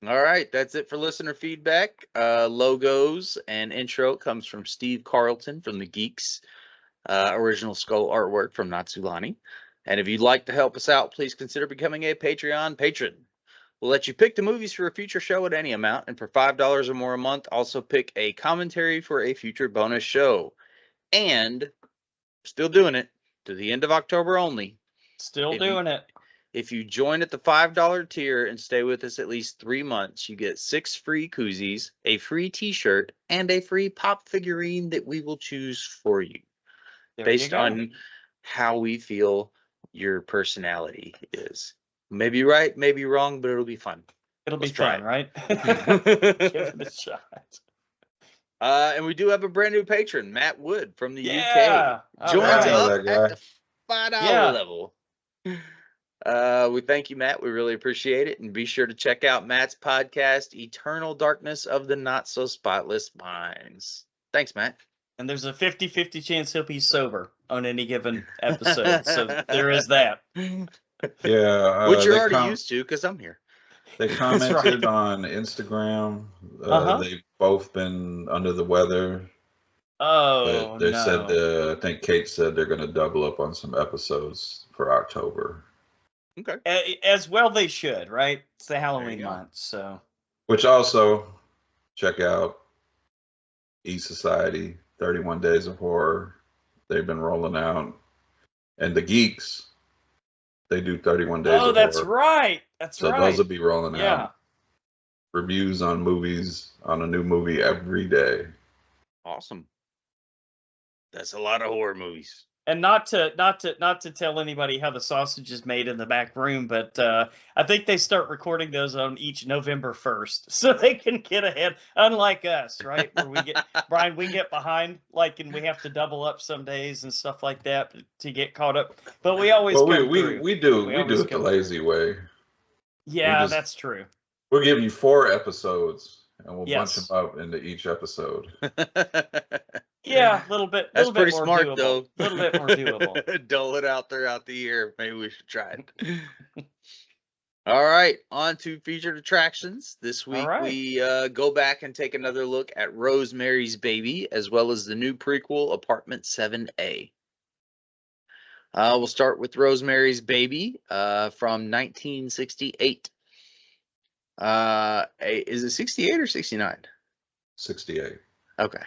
All right, that's it for listener feedback. Logos and intro comes from Steve Carlton from the Geeks. Original skull artwork from Natsulani. And if you'd like to help us out, please consider becoming a Patreon patron. We'll let you pick the movies for a future show at any amount, and for $5 or more a month, also pick a commentary for a future bonus show. And still doing it to the end of October only. Still doing it. If you join at the $5 tier and stay with us at least 3 months, you get 6 free koozies, a free t-shirt, and a free pop figurine that we will choose for you. Based on how we feel your personality is. Maybe right, maybe wrong, but it'll be fun. It'll be fun, right? Give it a shot. And we do have a brand new patron, Matt Wood from the UK. Joins up at the $5 level. We thank you, Matt. We really appreciate it. And be sure to check out Matt's podcast, Eternal Darkness of the Not So Spotless Minds. Thanks, Matt. And there's a 50-50 chance he'll be sober on any given episode. So there is that. Yeah. Which you're already used to because I'm here. They commented on Instagram. They've both been under the weather. Oh, they said, I think Kate said they're going to double up on some episodes for October. Okay. As well they should, right? It's the Halloween month, so. Which also, check out E-Society, 31 Days of Horror. They've been rolling out. And the Geeks, they do 31 Days of Horror. Oh, that's right. So those will be rolling out. Reviews on movies, on a new movie every day. Awesome. That's a lot of horror movies. And not to tell anybody how the sausage is made in the back room, but I think they start recording those on each November 1st, so they can get ahead. Unlike us, right? Where we get Brian, we get behind, and we have to double up some days and stuff like that to get caught up. But we always we do it the lazy way. Yeah, that's true. We'll give you 4 episodes, and we'll bunch them up into each episode. Yeah, a little bit. That's pretty more smart, doable. though. A little bit more doable. Dole it out throughout the year. Maybe we should try it. All right, on to featured attractions. This week we go back and take another look at Rosemary's Baby, as well as the new prequel, Apartment 7A. We'll start with Rosemary's Baby from 1968. Is it 68 or 69? 68. Okay.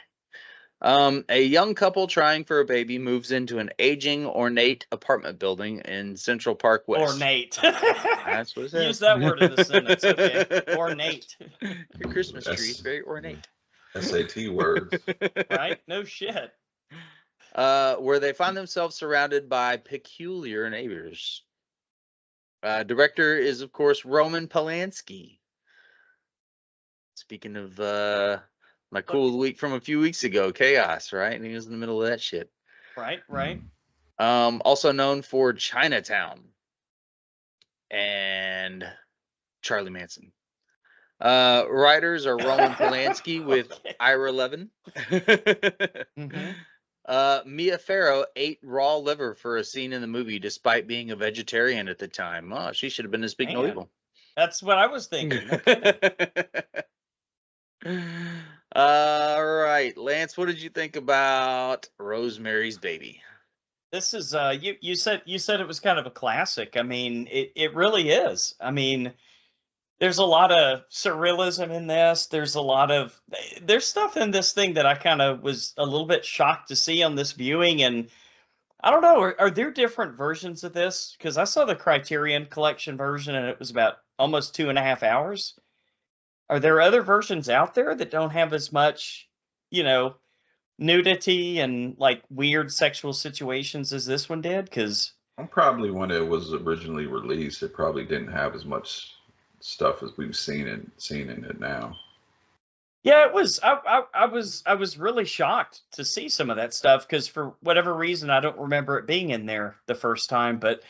A young couple trying for a baby moves into an aging, ornate apartment building in Central Park West. Ornate. That's what it says. Use that word in the sentence, okay? Ornate. Your Christmas tree is very ornate. SAT words. Right? No shit. Where they find themselves surrounded by peculiar neighbors. Director is, of course, Roman Polanski. Speaking of my cool week from a few weeks ago, Chaos, right? And he was in the middle of that shit. Right. Also known for Chinatown and Charlie Manson. Writers are Roman Polanski with Ira Levin. Mia Farrow ate raw liver for a scene in the movie despite being a vegetarian at the time. Oh, she should have been in Speak No Evil. That's what I was thinking. All right, Lance, what did you think about Rosemary's Baby? This is you said it was kind of a classic. I mean, it really is. I mean, there's a lot of surrealism in this. There's stuff in this thing that I kind of was a little bit shocked to see on this viewing. And I don't know, are there different versions of this? Because I saw the Criterion Collection version and it was about almost 2.5 hours. Are there other versions out there that don't have as much, nudity and weird sexual situations as this one did? Because probably when it was originally released, it probably didn't have as much stuff as we've seen in it now. Yeah, it was. I was really shocked to see some of that stuff because for whatever reason I don't remember it being in there the first time. But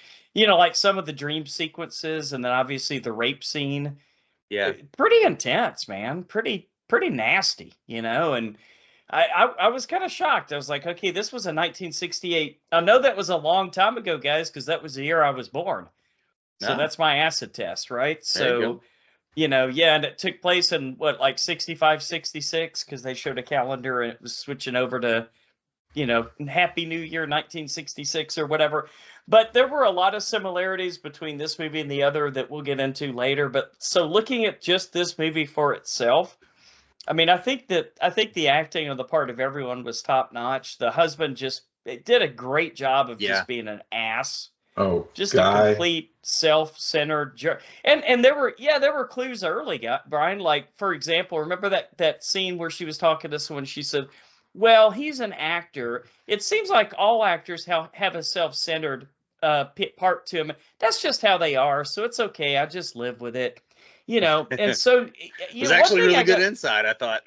some of the dream sequences and then obviously the rape scene. Yeah, pretty intense, man. Pretty nasty, and I was kind of shocked. I was like, okay, this was a 1968. I know that was a long time ago, guys, because that was the year I was born. So that's my acid test, right? So, and it took place in 65, 66, because they showed a calendar and it was switching over to Happy New Year 1966 or whatever. But there were a lot of similarities between this movie and the other that we'll get into later. But so looking at just this movie for itself, I mean, I think the acting on the part of everyone was top notch. The husband just did a great job of just being an ass. Oh, just guy. A complete self-centered jerk. And there were clues early, Brian. Like, for example, remember that scene where she was talking to someone? She said, "Well, he's an actor. It seems like all actors have a self-centered part to them. That's just how they are. So it's okay. I just live with it." And so it was actually really good insight, I thought.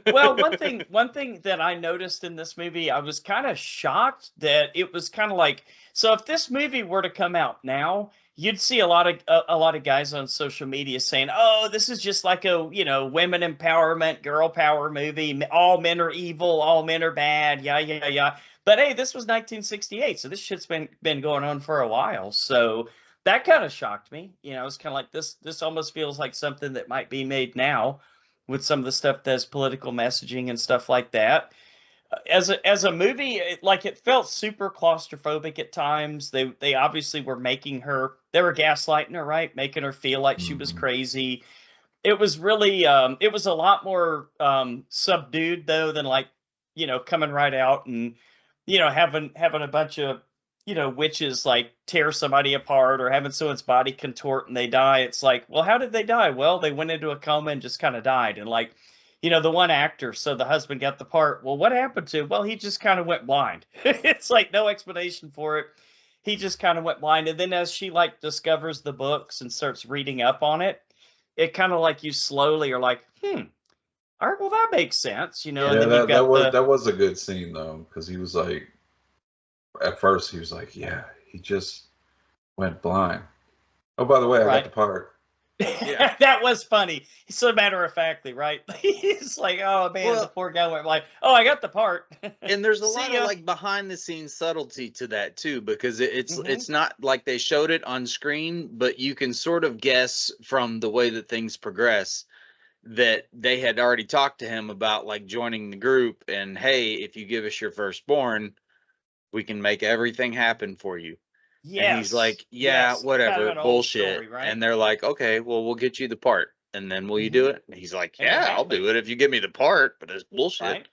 Well, one thing that I noticed in this movie, I was kind of shocked that it was kind of like, so if this movie were to come out now, you'd see a lot of guys on social media saying, "Oh, this is just like a women empowerment, girl power movie. All men are evil, all men are bad, yeah." But hey, this was 1968, so this shit's been going on for a while. So that kind of shocked me. It's kind of like this almost feels like something that might be made now with some of the stuff that's political messaging and stuff like that. As a movie, it felt super claustrophobic at times. They obviously were they were gaslighting her, right? Making her feel like she was crazy. It was really, it was a lot more subdued though than coming right out and, having a bunch of, witches tear somebody apart or having someone's body contort and they die. It's like, well, how did they die? Well, they went into a coma and just kind of died. And the one actor, so the husband got the part. Well, what happened to him? Well, he just kind of went blind. It's like no explanation for it. He just kind of went blind. And then as she discovers the books and starts reading up on it, it kind of you slowly are like, all right, well, that makes sense. And then that was a good scene though, because he was like, at first he was like, yeah, he just went blind. Oh, by the way, I got the part. Yeah. That was funny. So matter of factly, right? He's like, oh man, the poor guy went like, oh, I got the part. And there's a lot of behind the scenes subtlety to that too, because it's not like they showed it on screen, but you can sort of guess from the way that things progress that they had already talked to him about joining the group and, hey, if you give us your firstborn, we can make everything happen for you. Yeah. And he's like, yeah, whatever, kind of bullshit. Story, right? And they're like, okay, well, we'll get you the part. And then will you do it? And he's like, yeah, I'll do it if you give me the part, but it's bullshit. Right?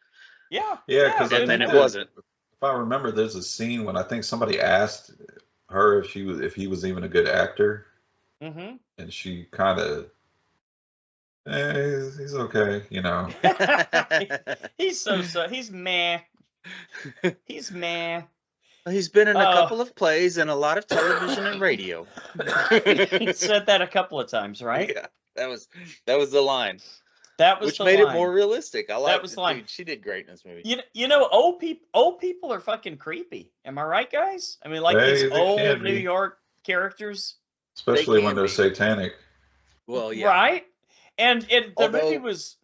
Yeah. Yeah. And then it wasn't. If I remember, there's a scene when I think somebody asked her if he was even a good actor. Mm-hmm. And she kind of, he's okay, he's meh. He's meh. He's been in a couple of plays and a lot of television and radio. He said that a couple of times, right? Yeah, that was the line. That was which made it more realistic. I like that. Was the line. Dude, she did great in this movie. Old people are fucking creepy. Am I right, guys? I mean, these old New York characters, especially when they're satanic. Well, yeah, right. And the movie was.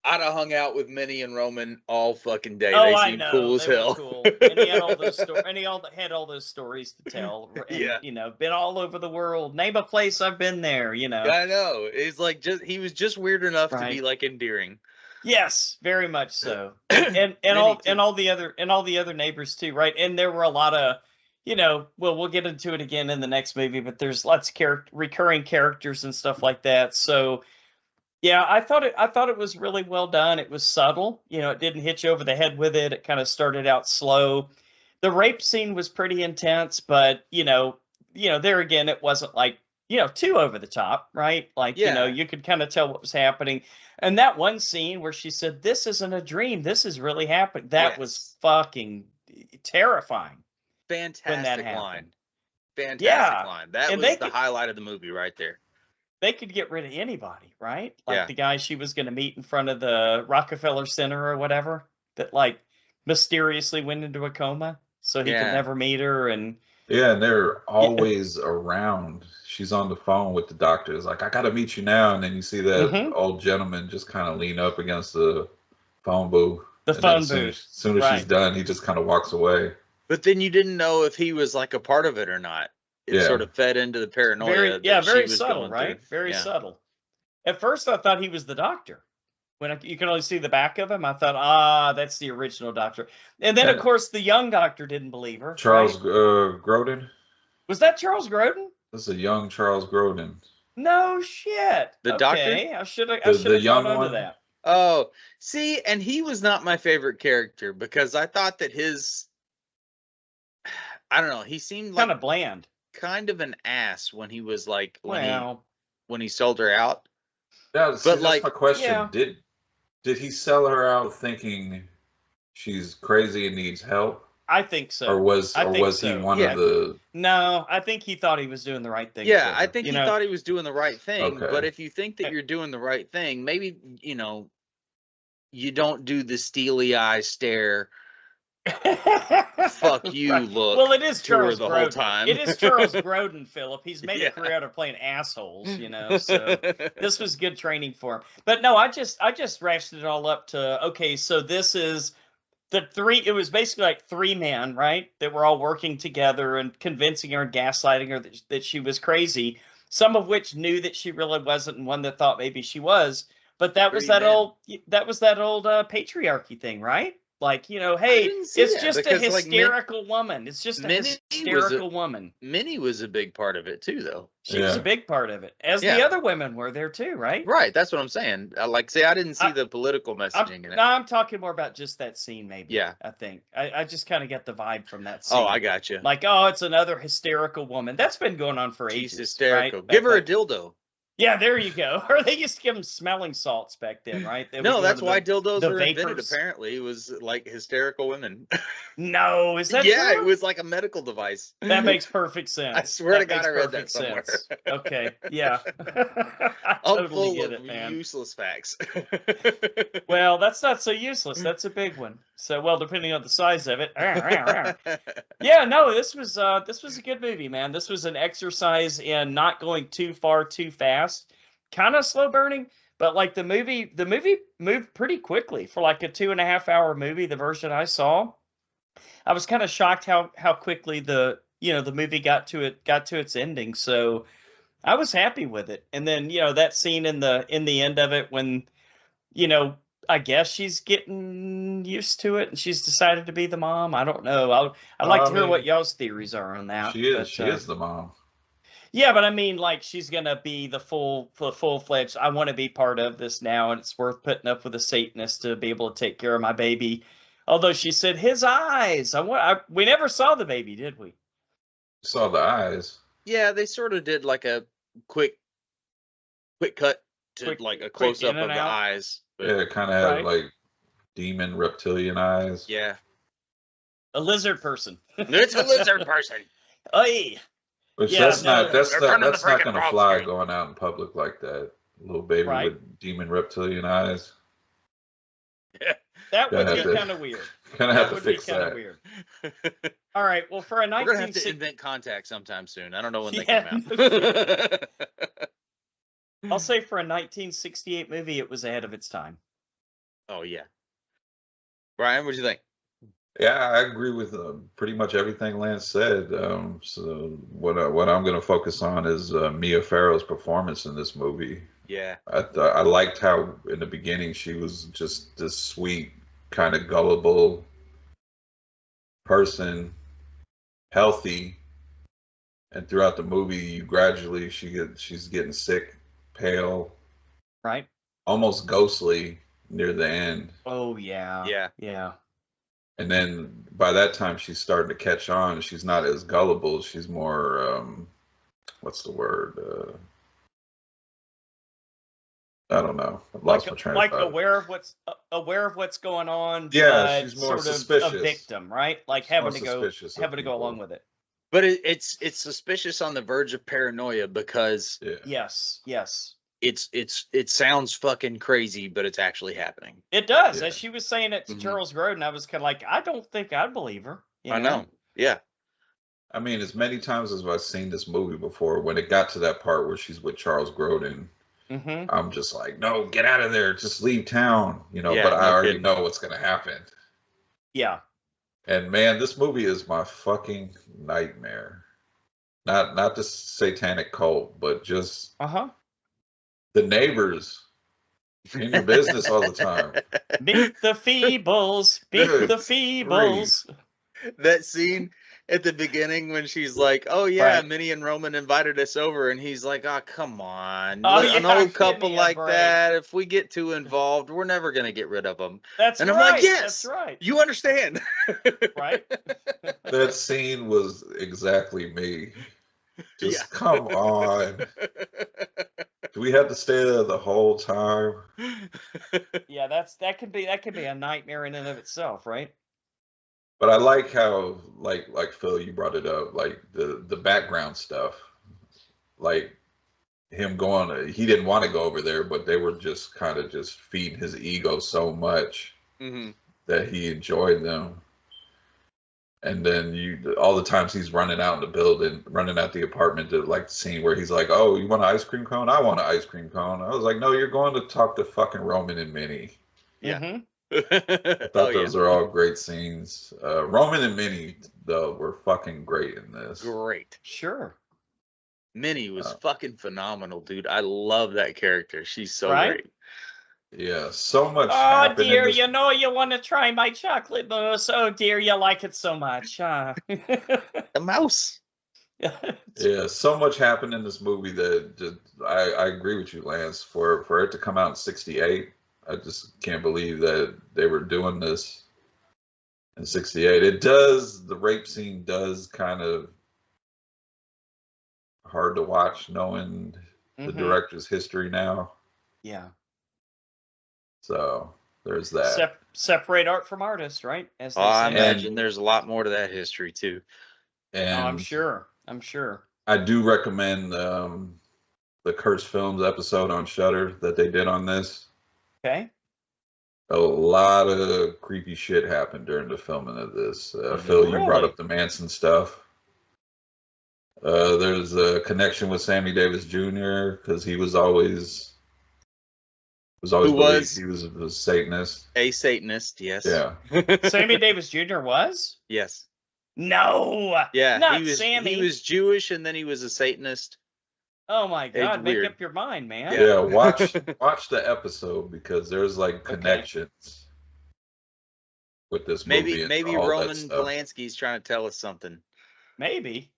I'd have hung out with Minnie and Roman all fucking day. They seemed cool as hell. Cool. And he had all those had all those stories to tell. And, been all over the world. Name a place I've been there. I know. It's he was just weird enough to be endearing. Yes, very much so. And all the other neighbors too, right? And there were a lot of, we'll get into it again in the next movie, but there's lots of recurring characters and stuff like that. So. Yeah, I thought it was really well done. It was subtle. It didn't hit you over the head with it. It kind of started out slow. The rape scene was pretty intense, but there again, it wasn't too over the top, right? You could kind of tell what was happening. And that one scene where she said, "This isn't a dream. This is really happening." That was fucking terrifying. Fantastic line. Fantastic line. That was the highlight of the movie right there. They could get rid of anybody, right? The guy she was going to meet in front of the Rockefeller Center or whatever that mysteriously went into a coma so he could never meet her. And they're always around. She's on the phone with the doctor. It's like, I got to meet you now. And then you see that old gentleman just kind of lean up against the phone booth. As soon as she's done, he just kind of walks away. But then you didn't know if he was a part of it or not. It sort of fed into the paranoia. Very subtle, right? Very subtle. At first, I thought he was the doctor. when you can only see the back of him, I thought, that's the original Doctor. And then, of course, the young Doctor didn't believe her. Charles right? Grodin. Was that Charles Grodin? This is a young Charles Grodin. No shit. The okay. Doctor? I should have caught on to that. Oh, see, and he was not my favorite character because I thought that I don't know, he seemed like kind of bland, kind of an ass when he was like when he sold her out. Yeah, see, that's my question. Yeah. Did he sell her out thinking she's crazy and needs help? I think so. Or was he one of the? No, I think he thought he was doing the right thing. Yeah, I think he thought he was doing the right thing. Okay. But if you think that you're doing the right thing, maybe you don't do the steely eye stare. Fuck you, right. Look. Well, it is Charles the Grodin. whole time. It is Charles Grodin, Philip. He's made a career out of playing assholes, So this was good training for him. But no, I just ratcheted it all up to okay. So this is the three. It was basically like three men, right? That were all working together and convincing her and gaslighting her that she was crazy. Some of which knew that she really wasn't, and one that thought maybe she was. But that was that old patriarchy thing, right? Like, hey, it's just a hysterical woman. It's just a hysterical woman. Minnie was a big part of it too, though. She was a big part of it, as the other women were there too, right? Right. That's what I'm saying. I didn't see the political messaging in it. No, I'm talking more about just that scene, maybe. Yeah. I think I just kind of get the vibe from that scene. Oh, I got you. Like, it's another hysterical woman. That's been going on for ages. Hysterical. Right? Give her a dildo. Yeah, there you go. Or they used to give them smelling salts back then, right? No, that's why dildos were invented, apparently. It was like hysterical women. No, is that Yeah, true? It was like a medical device. That makes perfect sense. I swear to God, I read that somewhere. Okay, yeah. I I'm totally full get of it, man. useless facts. Well, that's not so useless. That's a big one. So, well, depending on the size of it. Yeah, no, this was a good movie, man. This was an exercise in not going too far too fast. Kind of slow burning, but like the movie moved pretty quickly for like a 2.5 hour movie. The version I saw, I was kind of shocked how quickly the movie got to its ending. So I was happy with it. And then that scene in the end of it when I guess she's getting used to it and she's decided to be the mom. I don't know. I'd like to hear what y'all's theories are on that. She is the mom. Yeah, but I mean, like, she's gonna be the full-fledged. I want to be part of this now, and it's worth putting up with a Satanist to be able to take care of my baby. Although she said his eyes. We never saw the baby, did we? Saw the eyes. Yeah, they sort of did like a quick cut to like a close up of the eyes. But, yeah, it kind of had like demon reptilian eyes. Yeah, a lizard person. It's a lizard person. Hey. Which that's not going to fly going out in public like that. Little baby with demon reptilian eyes. Yeah, that would be kind of weird. Kind of have to fix that. Weird. All right, well, for a 1960... We're going to have to invent Contact sometime soon. I don't know when they come out. I'll say for a 1968 movie, it was ahead of its time. Oh, yeah. Brian, what do you think? Yeah, I agree with pretty much everything Lance said. So what I'm going to focus on is Mia Farrow's performance in this movie. Yeah, I liked how in the beginning she was just this sweet, kind of gullible person, healthy, and throughout the movie, gradually she's getting sick, pale, right, almost ghostly near the end. Oh yeah. And then by that time, she's starting to catch on. She's not as gullible. She's more, what's the word? I don't know. I've lost my train of thought. aware of what's going on. Yeah, she's more sort suspicious. Of a victim, right? Like having to go along with it. But it's suspicious on the verge of paranoia because yes. It sounds fucking crazy, but it's actually happening. It does. As she was saying it to Charles Grodin, I was kind of like, I don't think I'd believe her. I know. Yeah. I mean, as many times as I've seen this movie before, when it got to that part where she's with Charles Grodin, I'm just like, no, get out of there. Just leave town. But I already know what's going to happen. Yeah. And man, this movie is my fucking nightmare. Not the satanic cult, but just... The neighbors In your business all the time. Meet the Feebles. Meet Good the Feebles. That scene at the beginning when she's like, "Oh yeah, Right. Minnie and Roman invited us over," and he's like, "Oh come on, Oh, an yeah, old give couple me a like break." that. If we get too involved, we're never gonna get rid of them." That's And right. I'm like, "Yes, that's right. You understand, Right? That scene was exactly me. Just Yeah. come on. Do we have to stay there the whole time? Yeah, that could be a nightmare in and of itself, right? But I like how, like Phil, you brought it up, like the background stuff, like him going. He didn't want to go over there, but they were just kind of just feeding his ego so much that he enjoyed them. And then all the times he's running out in the building, running out the apartment, to like the scene where he's like, "Oh, you want an ice cream cone? I want an ice cream cone." I was like, "No, you're going to talk to fucking Roman and Minnie." Yeah. I thought those are all great scenes. Roman and Minnie, though, were fucking great in this. Great. Sure. Minnie was fucking phenomenal, dude. I love that character. She's so great. Yeah, so much. Oh dear, you know you want to try my chocolate mousse. Oh dear, you like it so much, huh? The mouse. Yeah, so much happened in this movie that just, I agree with you, Lance. For it to come out in '68, I just can't believe that they were doing this in '68. The rape scene does kind of hard to watch knowing the director's history now. Yeah. So there's that. Separate art from artist, right? As they say. I imagine there's a lot more to that history too. And I'm sure. I do recommend the Cursed Films episode on Shudder that they did on this. Okay. A lot of creepy shit happened during the filming of this. Phil, you brought up the Manson stuff. There's a connection with Sammy Davis Jr. because he was always believed he was a Satanist. A Satanist, yes. Yeah. Sammy Davis Jr. was? Yes. No. Yeah. Not Sammy. He was Jewish and then he was a Satanist. Oh my God! Make up your mind, man. Yeah. Watch the episode because there's like connections with this movie. Maybe Roman Polanski's trying to tell us something. Maybe.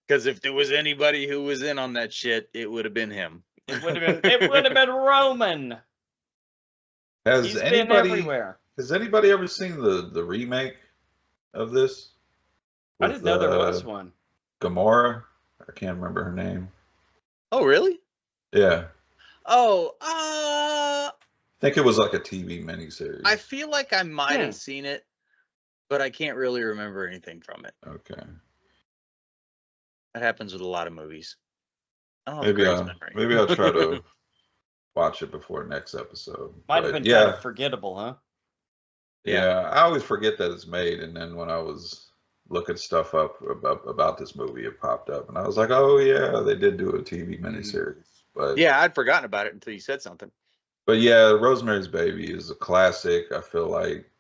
Because if there was anybody who was in on that shit, it would have been him. It would have been Roman. He's been everywhere. Has anybody ever seen the remake of this? I didn't know there was one. Gamora? I can't remember her name. Oh, really? Yeah. Oh, I think it was like a TV miniseries. I feel like I might have seen it, but I can't really remember anything from it. Okay. That happens with a lot of movies. Maybe I'll try to watch it before next episode. Might have been kind of forgettable, huh? Yeah, I always forget that it's made, and then when I was looking stuff up about this movie, it popped up, and I was like, "Oh yeah, they did do a TV miniseries." But yeah, I'd forgotten about it until you said something. But yeah, Rosemary's Baby is a classic. I feel like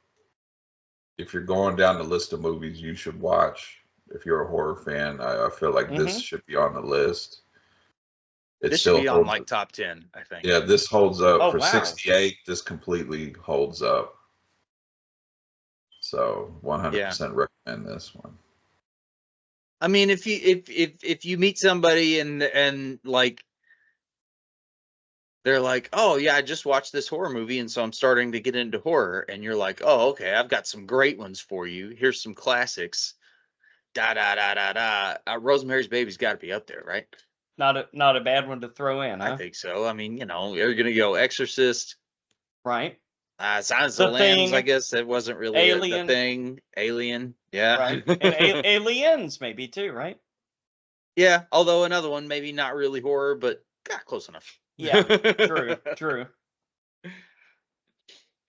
if you're going down the list of movies you should watch, if you're a horror fan, I feel like this should be on the list. This should be on like top 10, I think. Yeah, this holds up for 68. This completely holds up. So 100% recommend this one. I mean, if you meet somebody and like they're like, "Oh yeah, I just watched this horror movie and so I'm starting to get into horror," and you're like, "Oh, okay, I've got some great ones for you. Here's some classics." Rosemary's Baby's got to be up there, right? Not a bad one to throw in, huh? I think so. I mean, you're gonna go Exorcist, right? Silence of the Lambs. I guess it wasn't really Alien. a thing. Alien, yeah, right. And Aliens maybe too, right? Yeah, although another one maybe not really horror, but close enough. Yeah, true.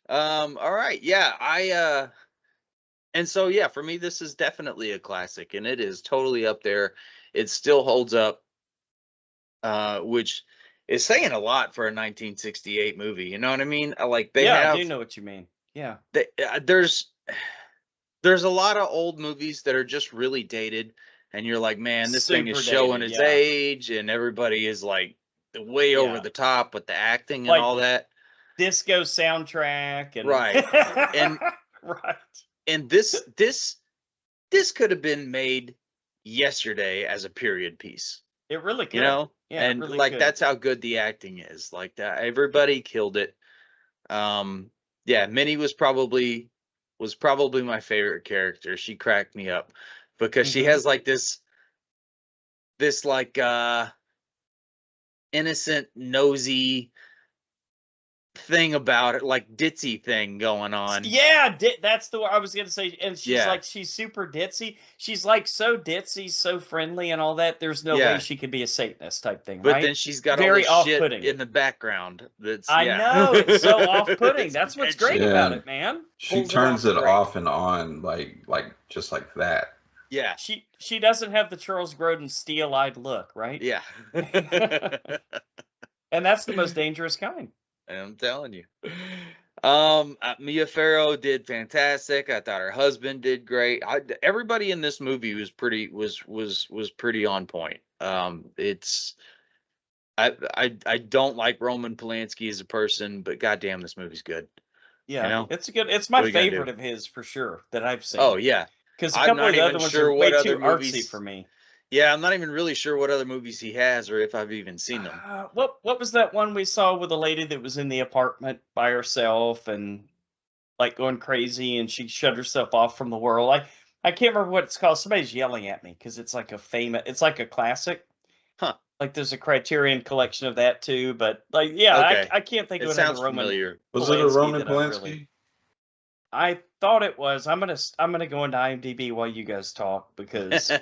All right, yeah, and so yeah, for me this is definitely a classic, and it is totally up there. It still holds up, which is saying a lot for a 1968 movie. You know what I mean? Like I do know what you mean. Yeah, there's a lot of old movies that are just really dated, and you're like, man, this thing is showing its age, and everybody is like way over the top with the acting and all that. disco soundtrack and right, and right. And this could have been made yesterday as a period piece, It really could. you know? Yeah, And it really like could. that's how good the acting is. Like that, everybody killed it. Yeah, Minnie was probably my favorite character. She cracked me up because she has like this like innocent, nosy thing about it, like ditzy thing going on. Yeah, that's the word I was gonna say. And she's Yeah. like, she's super ditzy. She's like so ditzy, so friendly, and all that. There's no way she could be a Satanist type thing, But right? then she's got very all this off-putting shit in the background. That's I know it's so off-putting. That's what's great Yeah. about it, man. She turns it off and on like just like that. Yeah. She doesn't have the Charles Grodin steel-eyed look, right? Yeah. And that's the most dangerous kind. I'm telling you. Mia Farrow did fantastic. I thought her husband did great. Everybody in this movie was pretty on point. I don't like Roman Polanski as a person, but goddamn, this movie's good. Yeah, you know? it's my favorite of his for sure that I've seen. Oh yeah, because a couple of the other ones are way too artsy for me. Yeah, I'm not even really sure what other movies he has or if I've even seen them. What was that one we saw with a lady that was in the apartment by herself and like going crazy and she shut herself off from the world? I can't remember what it's called. Somebody's yelling at me because it's like it's like a classic. Huh. Like there's a Criterion collection of that too, but like okay. I can't think of it. Sounds familiar. Was it a Roman Polanski? I thought it was. I'm gonna go into IMDb while you guys talk because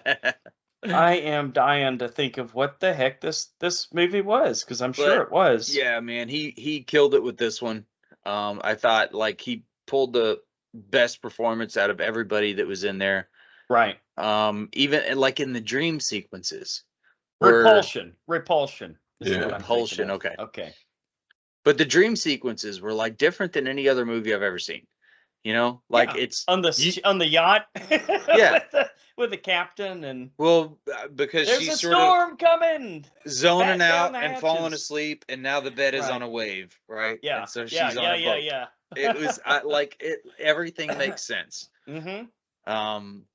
I am dying to think of what the heck this movie was because I'm sure it was. Yeah, man, he killed it with this one. I thought like he pulled the best performance out of everybody that was in there. Right. Even like in the dream sequences. Repulsion. Yeah. Repulsion. Okay. Okay. But the dream sequences were like different than any other movie I've ever seen. You know, like it's on the yacht. Yeah. with the captain and because there's she's a sort storm coming, zoning out and falling asleep, and now the bed is on a wave, right? Yeah. And so she's on a boat. Yeah. It was everything makes sense. Mm-hmm.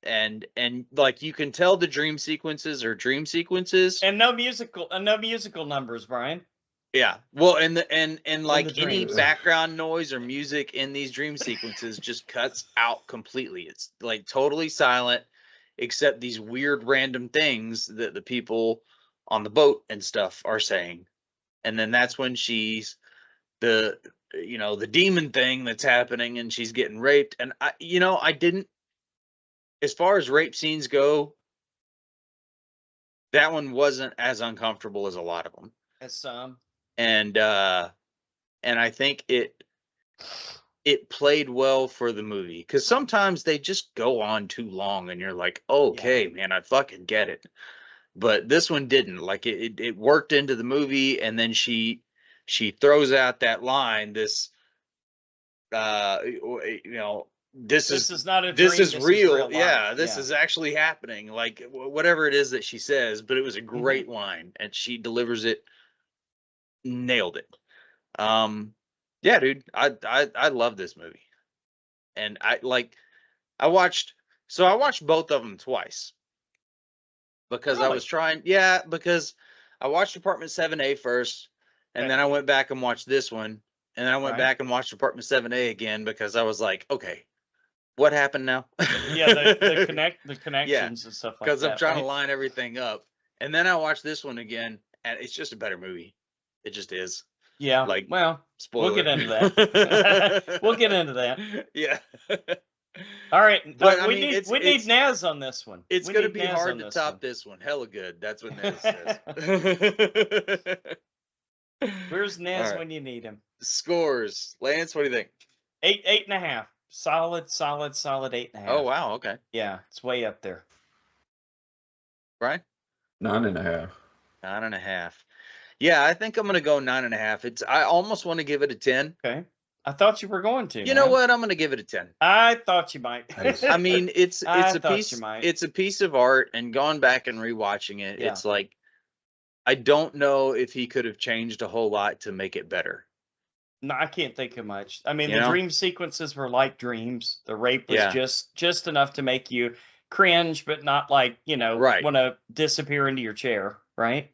And like you can tell the dream sequences are dream sequences, and no musical numbers, Brian. Yeah. Well, and like any background noise or music in these dream sequences just cuts out completely. It's like totally silent, except these weird random things that the people on the boat and stuff are saying. And then that's when she's the demon thing that's happening and she's getting raped. And I didn't, as far as rape scenes go, that one wasn't as uncomfortable as a lot of them. As some. And I think it played well for the movie because sometimes they just go on too long and you're like, okay, man, I fucking get it. But this one didn't. Like it worked into the movie, and then she throws out that line, this this is not a dream, this is real. Yeah, this is actually happening. Like whatever it is that she says, but it was a great line and she delivers it. Nailed it. Yeah, dude, I love this movie, and I watched both of them twice because I was trying. Yeah, because I watched Apartment 7A first, and then I went back and watched this one, and then I went back and watched Apartment 7A again because I was like, okay, what happened now? Yeah, the connections and stuff like that. Because I'm trying to line everything up, and then I watched this one again, and it's just a better movie. It just is. Yeah. Like, well, spoiler. We'll get into that. We'll get into that. Yeah. All right. But we need Naz on this one. It's going to be hard to top this one. Hella good. That's what Naz says. Where's Naz when you need him? Scores. Lance, what do you think? 8.5. Solid 8.5. Oh, wow. Okay. Yeah. It's way up there. Brian? 9.5. 9.5. Yeah, I think I'm going to go 9.5. I almost want to give it a 10. Okay. I thought you were going to. You know what? I'm going to give it a 10. I thought you might. I mean, it's a piece of art, and going back and rewatching it, it's like I don't know if he could have changed a whole lot to make it better. No, I can't think of much. I mean, You the know? dream sequences were like dreams. The rape was Yeah. just enough to make you cringe, but not like, Right. want to disappear into your chair, right?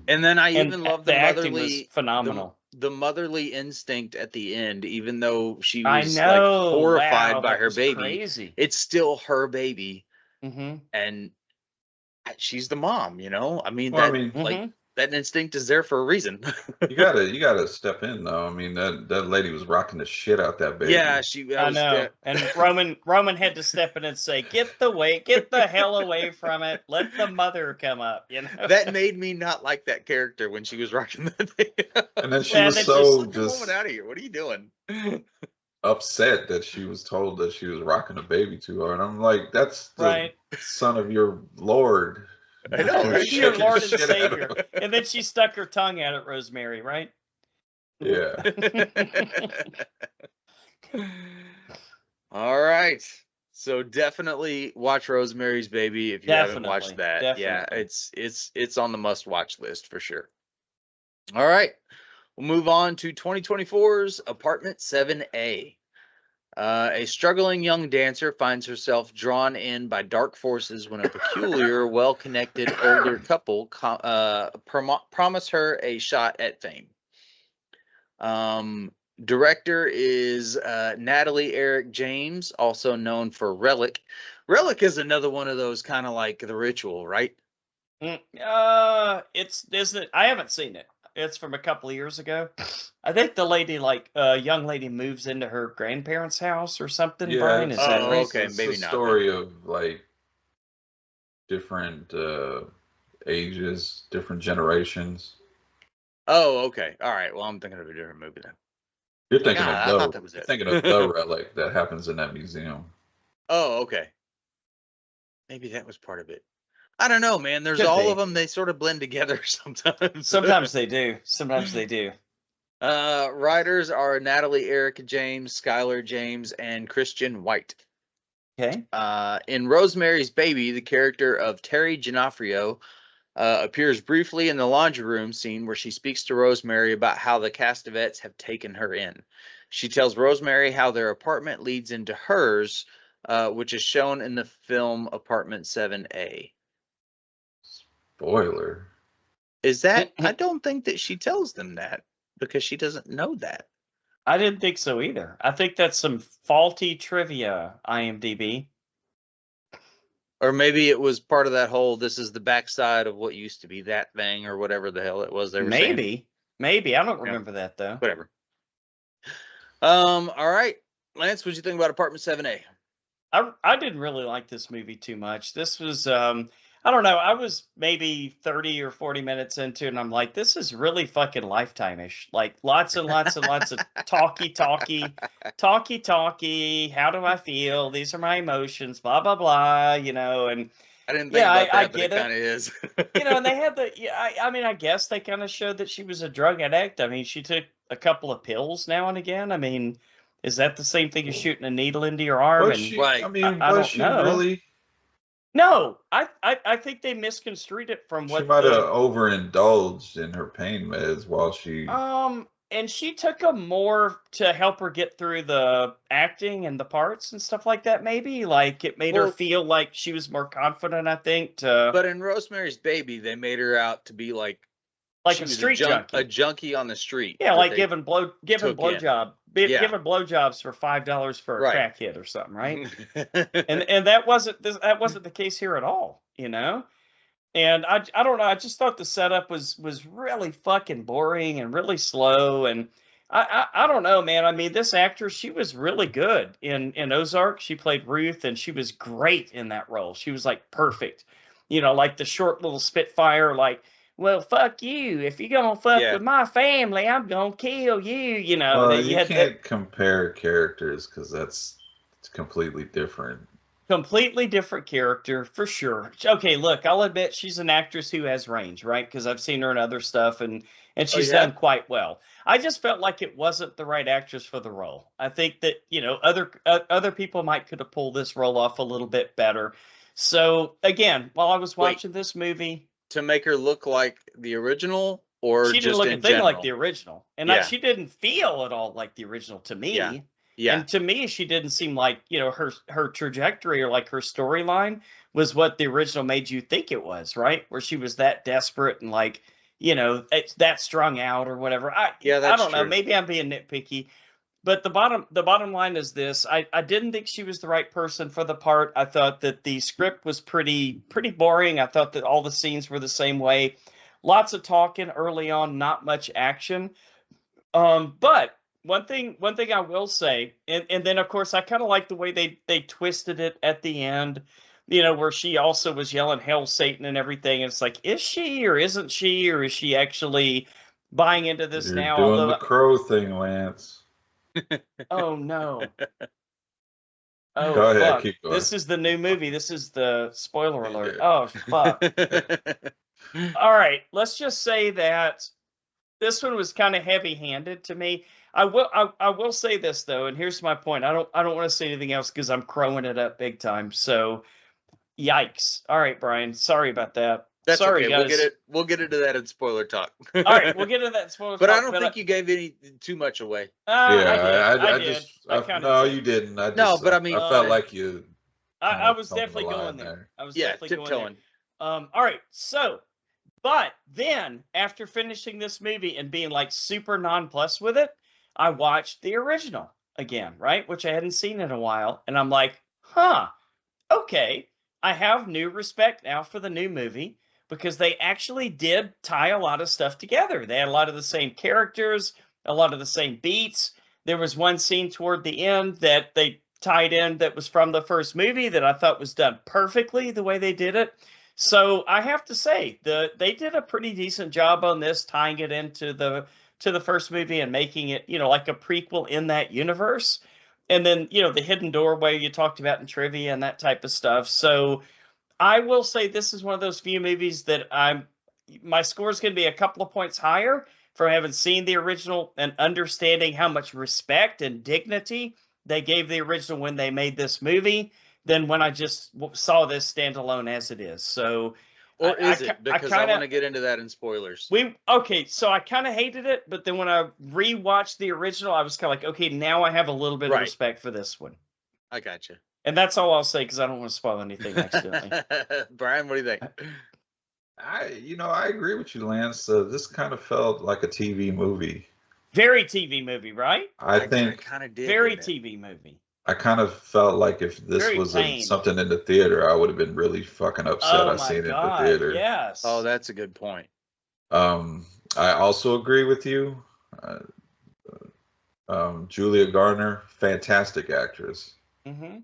And then I And even love the the acting was motherly phenomenal. the motherly instinct at the end, even though she I was like know. horrified Wow, by that her was baby. crazy. It's still her baby, Mm-hmm. and she's the mom, you know? I mean, Well, that instinct is there for a reason. you gotta step in though. I mean, that lady was rocking the shit out that baby. Yeah, I know. And Roman had to step in and say, get the hell away from it. Let the mother come up, you know. That made me not like that character when she was rocking that thing. And then she was so just out of here. What are you doing? upset that she was told that she was rocking a baby too hard. I'm like, that's the Right. son of your Lord. I know, right? He's your Lord and Savior. And then she stuck her tongue at it, Rosemary, right? Yeah. All right. So definitely watch Rosemary's Baby if you haven't watched that. Definitely. Yeah, it's on the must-watch list for sure. All right. We'll move on to 2024's Apartment 7A. A struggling young dancer finds herself drawn in by dark forces when a peculiar, well-connected older couple promise her a shot at fame. Director is Natalie Eric James, also known for Relic. Relic is another one of those kind of like The Ritual, right? Isn't it? I haven't seen it. It's from a couple of years ago. I think the lady, young lady, moves into her grandparents' house or something. Yeah, Brian, is that right? Okay, it's maybe a not. story of like different ages, different generations. Oh, okay. All right. Well, I'm thinking of a different movie then. You're thinking I of thought that was it. Thinking of the relic that happens in that museum. Oh, okay. Maybe that was part of it. I don't know, man. There's Could all be. of them. They sort of blend together sometimes. Sometimes they do. Sometimes they do. Writers are Natalie Eric James, Skylar James, and Christian White. Okay. In Rosemary's Baby, the character of Terry Gianfrio appears briefly in the laundry room scene where she speaks to Rosemary about how the Castavets have taken her in. She tells Rosemary how their apartment leads into hers, which is shown in the film Apartment 7A. Spoiler. Is that? I don't think that she tells them that because she doesn't know that. I didn't think so either. I think that's some faulty trivia, IMDb. Or maybe it was part of that whole, this is the backside of what used to be that thing, or whatever the hell it was they were saying. Maybe. I don't remember that, though. Whatever. All right. Lance, what'd you think about Apartment 7A? I didn't really like this movie too much. This was, I don't know. I was maybe 30 or 40 minutes into it, and I'm like, this is really fucking Lifetime-ish. Like, lots and lots and lots of talky. How do I feel? These are my emotions, blah, blah, blah, and I didn't think about that, but it kind of is. and they had I mean, I guess they kind of showed that she was a drug addict. I mean, she took a couple of pills now and again. I mean, is that the same thing as shooting a needle into your arm? Was she really? No, I think they misconstrued it from what she might have overindulged in her pain meds while she. And she took them more to help her get through the acting and the parts and stuff like that. Maybe like it made her feel like she was more confident. I think. But in Rosemary's Baby, they made her out to be like a street junkie, a junkie on the street. Yeah, like giving blowjobs for $5 for a crack hit or something, right? and that wasn't the case here at all, And I don't know. I just thought the setup was really fucking boring and really slow. And I don't know, man. I mean, this actress, she was really good in Ozark. She played Ruth, and she was great in that role. She was like perfect, like the short little Spitfire, like, well, fuck you. If you're gonna fuck with my family, I'm gonna kill you. Well, you can't compare characters because it's completely different. Completely different character for sure. Okay, look, I'll admit she's an actress who has range, right? Because I've seen her in other stuff, and she's done quite well. I just felt like it wasn't the right actress for the role. I think that other people could have pulled this role off a little bit better. So again, while I was watching this movie, to make her look like the original or she didn't just look in a thing general? like the original, and she didn't feel at all like the original to me. Yeah. Yeah. And to me, she didn't seem like, her trajectory or like her storyline was what the original made you think it was, right? Where she was that desperate and like, it's that strung out or whatever. I don't know. True. Maybe I'm being nitpicky. But the bottom line is this: I didn't think she was the right person for the part. I thought that the script was pretty boring. I thought that all the scenes were the same way. Lots of talking early on, not much action. But one thing I will say, and then of course I kind of like the way they twisted it at the end, where she also was yelling "Hail Satan" and everything. And it's like, is she or isn't she, or is she actually buying into this You're now? doing the crow thing, Lance. Oh no. Oh, go ahead, fuck. keep going. This is the new movie. This is the spoiler alert. Yeah. Oh, fuck. All right. Let's just say that this one was kind of heavy-handed to me. I will say this though, and here's my point. I don't want to say anything else because I'm crowing it up big time. So, yikes. All right, Brian. Sorry about that. That's Sorry, okay. guys. We'll get into that in spoiler talk. All right, we'll get into that spoiler but talk. I don't think you gave any too much away. I did. No, you didn't. But I mean, I felt like you. I was definitely going there. I was definitely tiptoeing. All right, so, but then after finishing this movie and being like super nonplussed with it, I watched the original again, right, which I hadn't seen in a while, and I'm like, okay, I have new respect now for the new movie because they actually did tie a lot of stuff together. They had a lot of the same characters, a lot of the same beats. There was one scene toward the end that they tied in that was from the first movie that I thought was done perfectly the way they did it. So I have to say they did a pretty decent job on this, tying it into the first movie and making it, like a prequel in that universe. And then, the hidden doorway you talked about in trivia and that type of stuff. So I will say this is one of those few movies that my score is going to be a couple of points higher for having seen the original and understanding how much respect and dignity they gave the original when they made this movie than when I just saw this standalone as it is. So, or is it? Because I want to get into that in spoilers. So I kind of hated it, but then when I rewatched the original, I was kind of like, okay, now I have a little bit of respect for this one. I gotcha. And that's all I'll say because I don't want to spoil anything accidentally. Brian, what do you think? I agree with you, Lance. This kind of felt like a TV movie. Very TV movie, right? I think kind of did. Very TV movie. I kind of felt like if this was something in the theater, I would have been really fucking upset. I seen it in the theater. Yes. Oh, that's a good point. I also agree with you. Julia Garner, fantastic actress. Mm-hmm.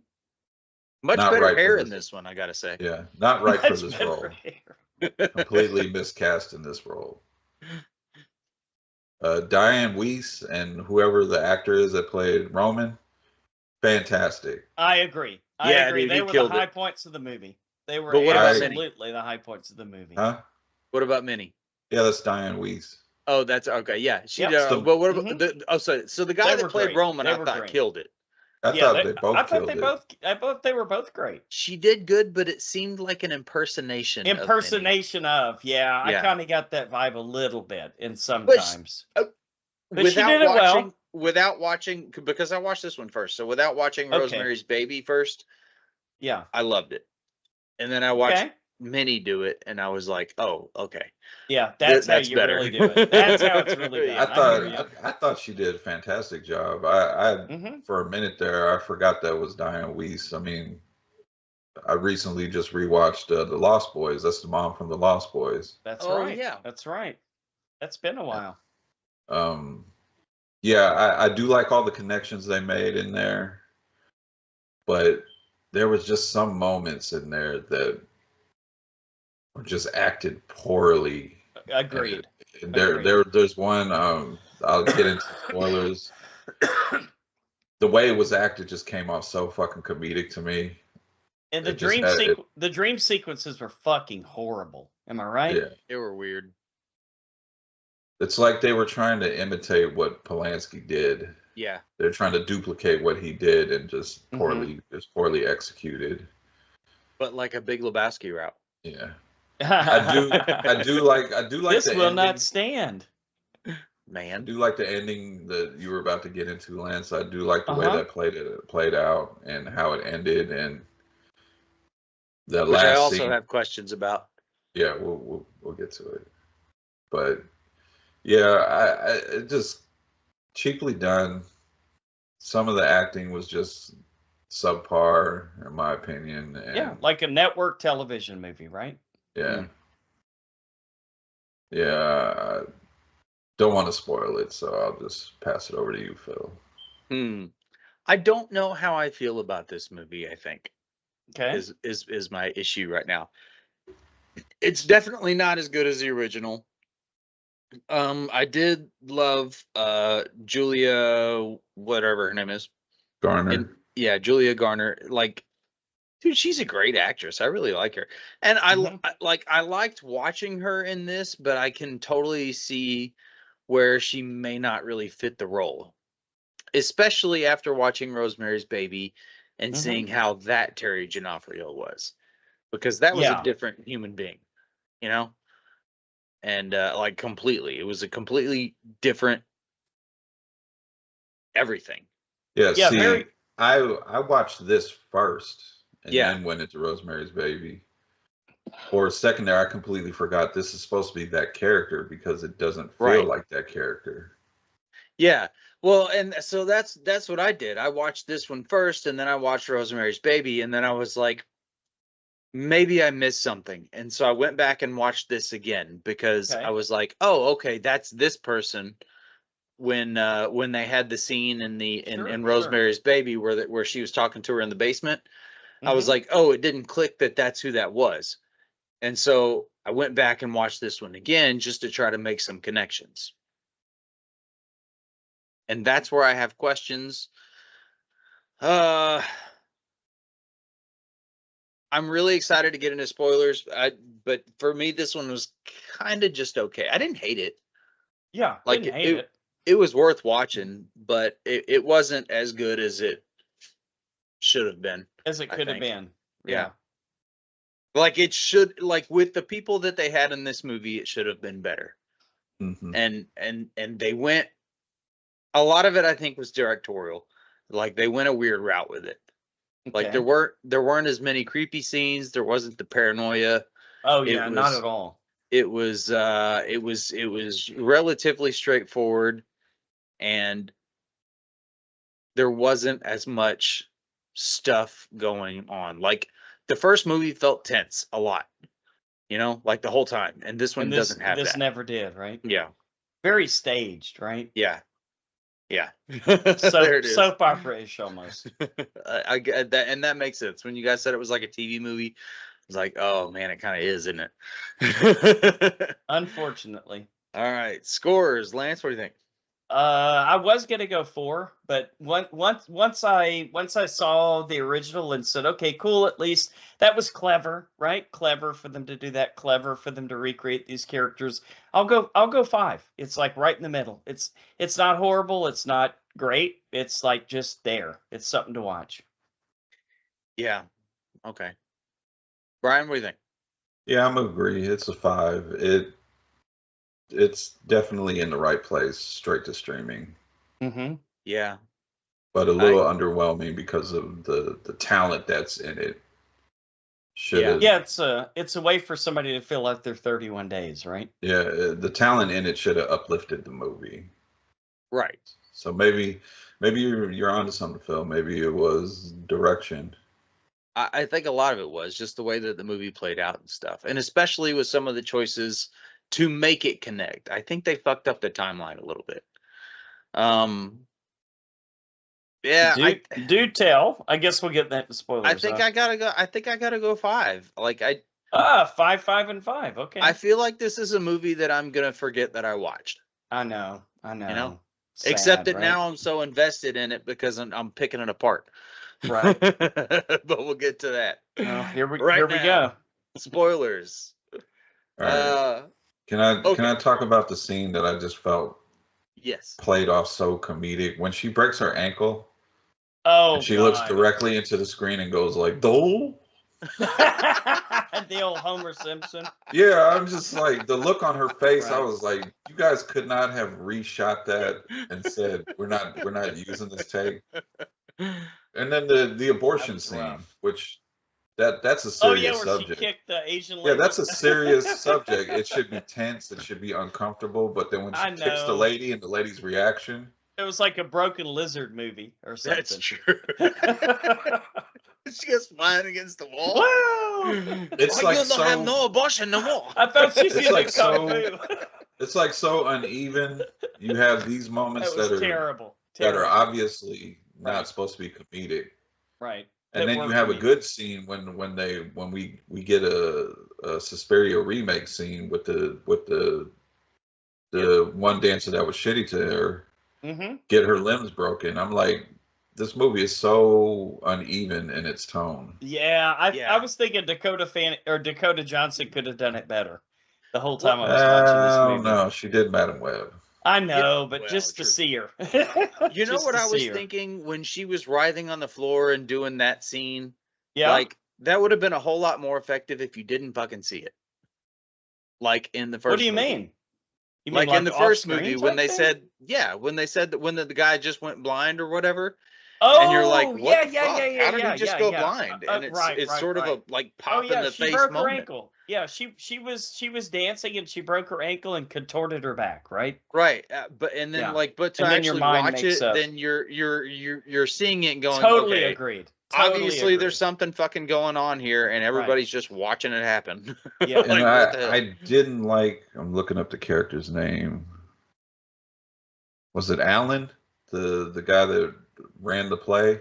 Much better hair in this one, I gotta say. Yeah, not right for this role. Completely miscast in this role. Diane Weiss and whoever the actor is that played Roman, fantastic. I agree. I agree. They were the high points of the movie. They were absolutely the high points of the movie. Huh? What about Minnie? Yeah, that's Diane Weiss. Oh, that's okay. Yeah, she did. But what about so the guy that played Roman, I thought killed it. I thought they both killed it. They were both great. She did good, but it seemed like an impersonation. Yeah. I kind of got that vibe a little bit in sometimes. But she did it well. Without watching, because I watched this one first, so without watching Rosemary's Baby first, I loved it. And then I watched Minnie do it, and I was like, oh, okay. Yeah, that's how you really do it. That's how it's really done. I thought she did a fantastic job. I for a minute there, I forgot that was Diane Weiss. I mean, I recently just rewatched The Lost Boys. That's the mom from The Lost Boys. That's right. Yeah, that's right. That's been a while. I do like all the connections they made in there, but there was just some moments in there that were just acted poorly. Agreed. And there's one. I'll get into spoilers. The way it was acted just came off so fucking comedic to me. And the dream sequences were fucking horrible. Am I right? Yeah, they were weird. It's like they were trying to imitate what Polanski did. Yeah. They're trying to duplicate what he did and just poorly executed. But like a Big Lebowski route. Yeah. I do like this the will ending. not stand. Man, I do like the ending that you were about to get into, Lance. I do like the way that played out and how it ended, and the which I last also scene. have questions about. Yeah, we'll get to it, but yeah, I it just cheaply done. Some of the acting was just subpar, in my opinion. And Yeah, like a network television movie, right? yeah, yeah. Don't want to spoil it, so I'll just pass it over to you, Phil. I don't know how I feel about this movie. I think Okay. is my issue right now. It's definitely not as good as the original. I did love Julia, whatever her name is. Garner. And yeah, Julia Garner. Like, dude, she's a great actress. I really like her. And I liked watching her in this, but I can totally see where she may not really fit the role. Especially after watching Rosemary's Baby and seeing how that Terry Giannoffrio was. Because that was a different human being, you know? And like completely. It was a completely different everything. Yeah, see, I watched this first and then went into Rosemary's Baby. For a second there, I completely forgot this is supposed to be that character because it doesn't feel like that character. Yeah. Well, and so that's what I did. I watched this one first, and then I watched Rosemary's Baby, and then I was like, maybe I missed something. And so I went back and watched this again because I was like, oh, okay, that's this person when they had the scene in Rosemary's Baby where she was talking to her in the basement. I was like, oh, it didn't click that that's who that was. And so I went back and watched this one again just to try to make some connections. And that's where I have questions. I'm really excited to get into spoilers. But for me, this one was kind of just okay. I didn't hate it. Yeah, like didn't hate it. It was worth watching, but it wasn't as good as it should have been. As it could have been. Yeah. Like it should, like with the people that they had in this movie, it should have been better. And they went, a lot of it I think was directorial. Like they went a weird route with it. Like there weren't as many creepy scenes. There wasn't the paranoia. Oh yeah, not at all. It was relatively straightforward, and there wasn't as much stuff going on. Like the first movie felt tense a lot, like the whole time. And this one doesn't have that. This never did, right? Yeah. Very staged, right? Yeah. Yeah. So there it is. Soap opera-ish almost. I get that, and that makes sense. When you guys said it was like a TV movie, I was like, oh man, it kind of is, isn't it? Unfortunately. All right. Scores. Lance, what do you think? I was gonna go 4, but once I saw the original and said, okay, cool, at least that was clever, right? Clever for them to do that, clever for them to recreate these characters. I'll go 5. It's like right in the middle. It's not horrible, it's not great. It's like just there. It's something to watch. Yeah. Okay. Brian, what do you think? Yeah, I'm agree. It's a 5. It's definitely in the right place, straight to streaming. Yeah. But a little underwhelming because of the talent that's in it. Yeah, it's a way for somebody to fill out their 31 days, right? Yeah, the talent in it should have uplifted the movie. Right. So maybe you're onto something, Phil. Maybe it was direction. I think a lot of it was just the way that the movie played out and stuff, and especially with some of the choices to make it connect. I think they fucked up the timeline a little bit. Yeah. Do tell. I guess we'll get that in spoilers. I think I gotta go 5. Like 5, and 5. Okay. I feel like this is a movie that I'm gonna forget that I watched. I know. Sad, except that now I'm so invested in it because I'm picking it apart. Right. But we'll get to that. Here we go. Spoilers. All right. Can I talk about the scene that I just felt played off so comedic when she breaks her ankle? Oh, and she looks directly into the screen and goes like, "Dole." The old Homer Simpson. Yeah, I'm just like, the look on her face, I was like, you guys could not have reshot that and said we're not using this take. And then the abortion scene, rough. which that's a serious subject. She kicked the Asian lady. Yeah, that's a serious subject. It should be tense. It should be uncomfortable. But then when she kicks the lady and the lady's reaction, it was like a broken lizard movie or something. That's true. She gets flying against the wall. Whoa! It's like you don't have no abortion no more. I thought she was like kung fu. It's like so uneven. You have these moments that are terrible. That are obviously not supposed to be comedic. Right. And then you have a good scene when we get a Suspiria remake scene with the one dancer that was shitty to her, get her limbs broken. I'm like, this movie is so uneven in its tone. Yeah, I was thinking Dakota Johnson could have done it better the whole time I was watching this movie. No, she did Madam Web. I know, but just to see her. You know what I was thinking when she was writhing on the floor and doing that scene? Yeah. Like, that would have been a whole lot more effective if you didn't fucking see it. Like in the first What do you movie. mean? You like mean in the first movie when they thing? said, when they said that when the guy just went blind or whatever. Oh, and you're like, what the fuck? Yeah, how did he just go blind? And it's sort of a like pop in the face broke moment. Her ankle. Yeah, she was dancing and she broke her ankle and contorted her back, right? Right, but to actually watch it, then you're seeing it and going, totally okay, agreed. Obviously, there's something fucking going on here, and everybody's just watching it happen. Yeah, and I didn't like. I'm looking up the character's name. Was it Alan, the guy that ran the play?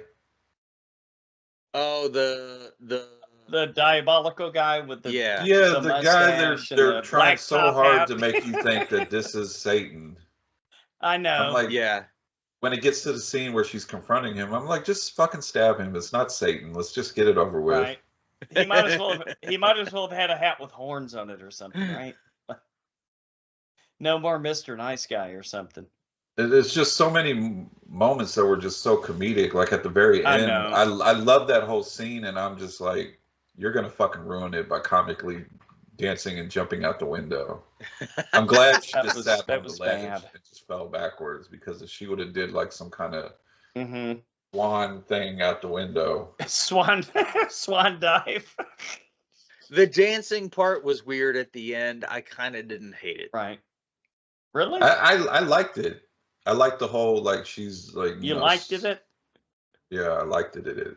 Oh, the diabolical guy with the the guy they're trying so hard to make you think that this is Satan. I know. I'm like, when it gets to the scene where she's confronting him, I'm like, just fucking stab him. It's not Satan. Let's just get it over with. Right. He might as well have had a hat with horns on it or something, right? No more Mr. Nice Guy or something. It's just so many moments that were just so comedic. Like at the very end, I love that whole scene, and I'm just like, you're gonna fucking ruin it by comically dancing and jumping out the window. I'm glad she just sat on the ledge and just fell backwards, because if she would have did like some kind of swan thing out the window, swan dive. The dancing part was weird at the end. I kind of didn't hate it. Right. Really? I liked it. I liked the whole, like, she's like, you liked it? Yeah, I liked it.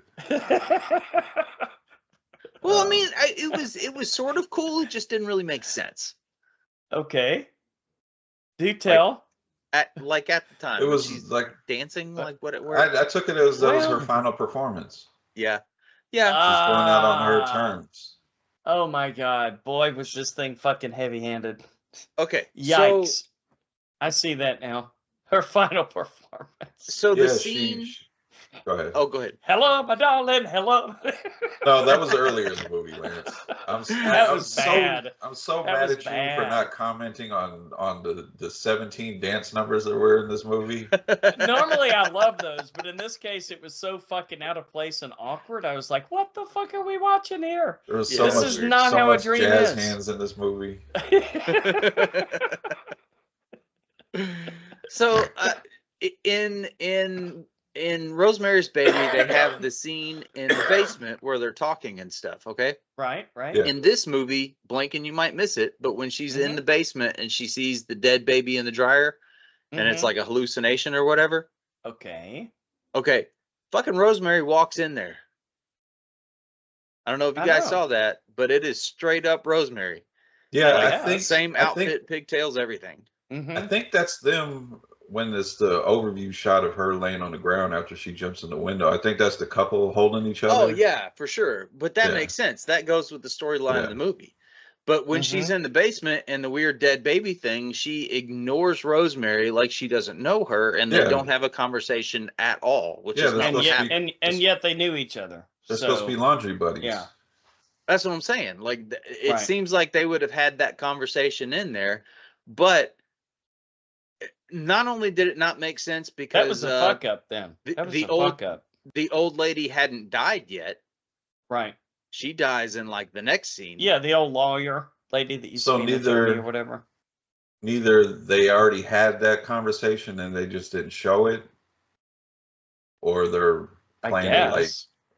Well, I mean, it was sort of cool. It just didn't really make sense. Okay. Do tell. At the time, it was like dancing, like what it was. I took it as that was her final performance. Yeah. She's going out on her terms. Oh my God, boy, was this thing fucking heavy-handed. Okay. Yikes. So, I see that now. Her final performance. So the scene. Go ahead. Oh, go ahead. Hello, my darling. Hello. No, that was earlier in the movie, Lance. I'm so mad at you for not commenting on the 17 dance numbers that were in this movie. Normally, I love those, but in this case, it was so fucking out of place and awkward. I was like, "What the fuck are we watching here? There was this is not how a dream jazz is." Hands in this movie. So, in Rosemary's Baby, they have the scene in the basement where they're talking and stuff, okay? Right. Yeah. In this movie, Blank and you might miss it, but when she's in the basement and she sees the dead baby in the dryer, and it's like a hallucination or whatever. Okay. Fucking Rosemary walks in there. I don't know if you guys saw that, but it is straight up Rosemary. Yeah, I think same outfit, pigtails, everything. I think that's them when it's the overview shot of her laying on the ground after she jumps in the window. I think that's the couple holding each other. Oh, yeah, for sure. But that makes sense. That goes with the storyline of the movie. But when she's in the basement and the weird dead baby thing, she ignores Rosemary like she doesn't know her, and they don't have a conversation at all. Which is not yet they knew each other. They're supposed to be laundry buddies. Yeah. That's what I'm saying. Like, it seems like they would have had that conversation in there, but not only did it not make sense because that was a fuck up then. The old lady hadn't died yet. Right. She dies in like the next scene. Yeah, the old lawyer lady that used to be an attorney or whatever. Neither they already had that conversation and they just didn't show it, or they're playing it like,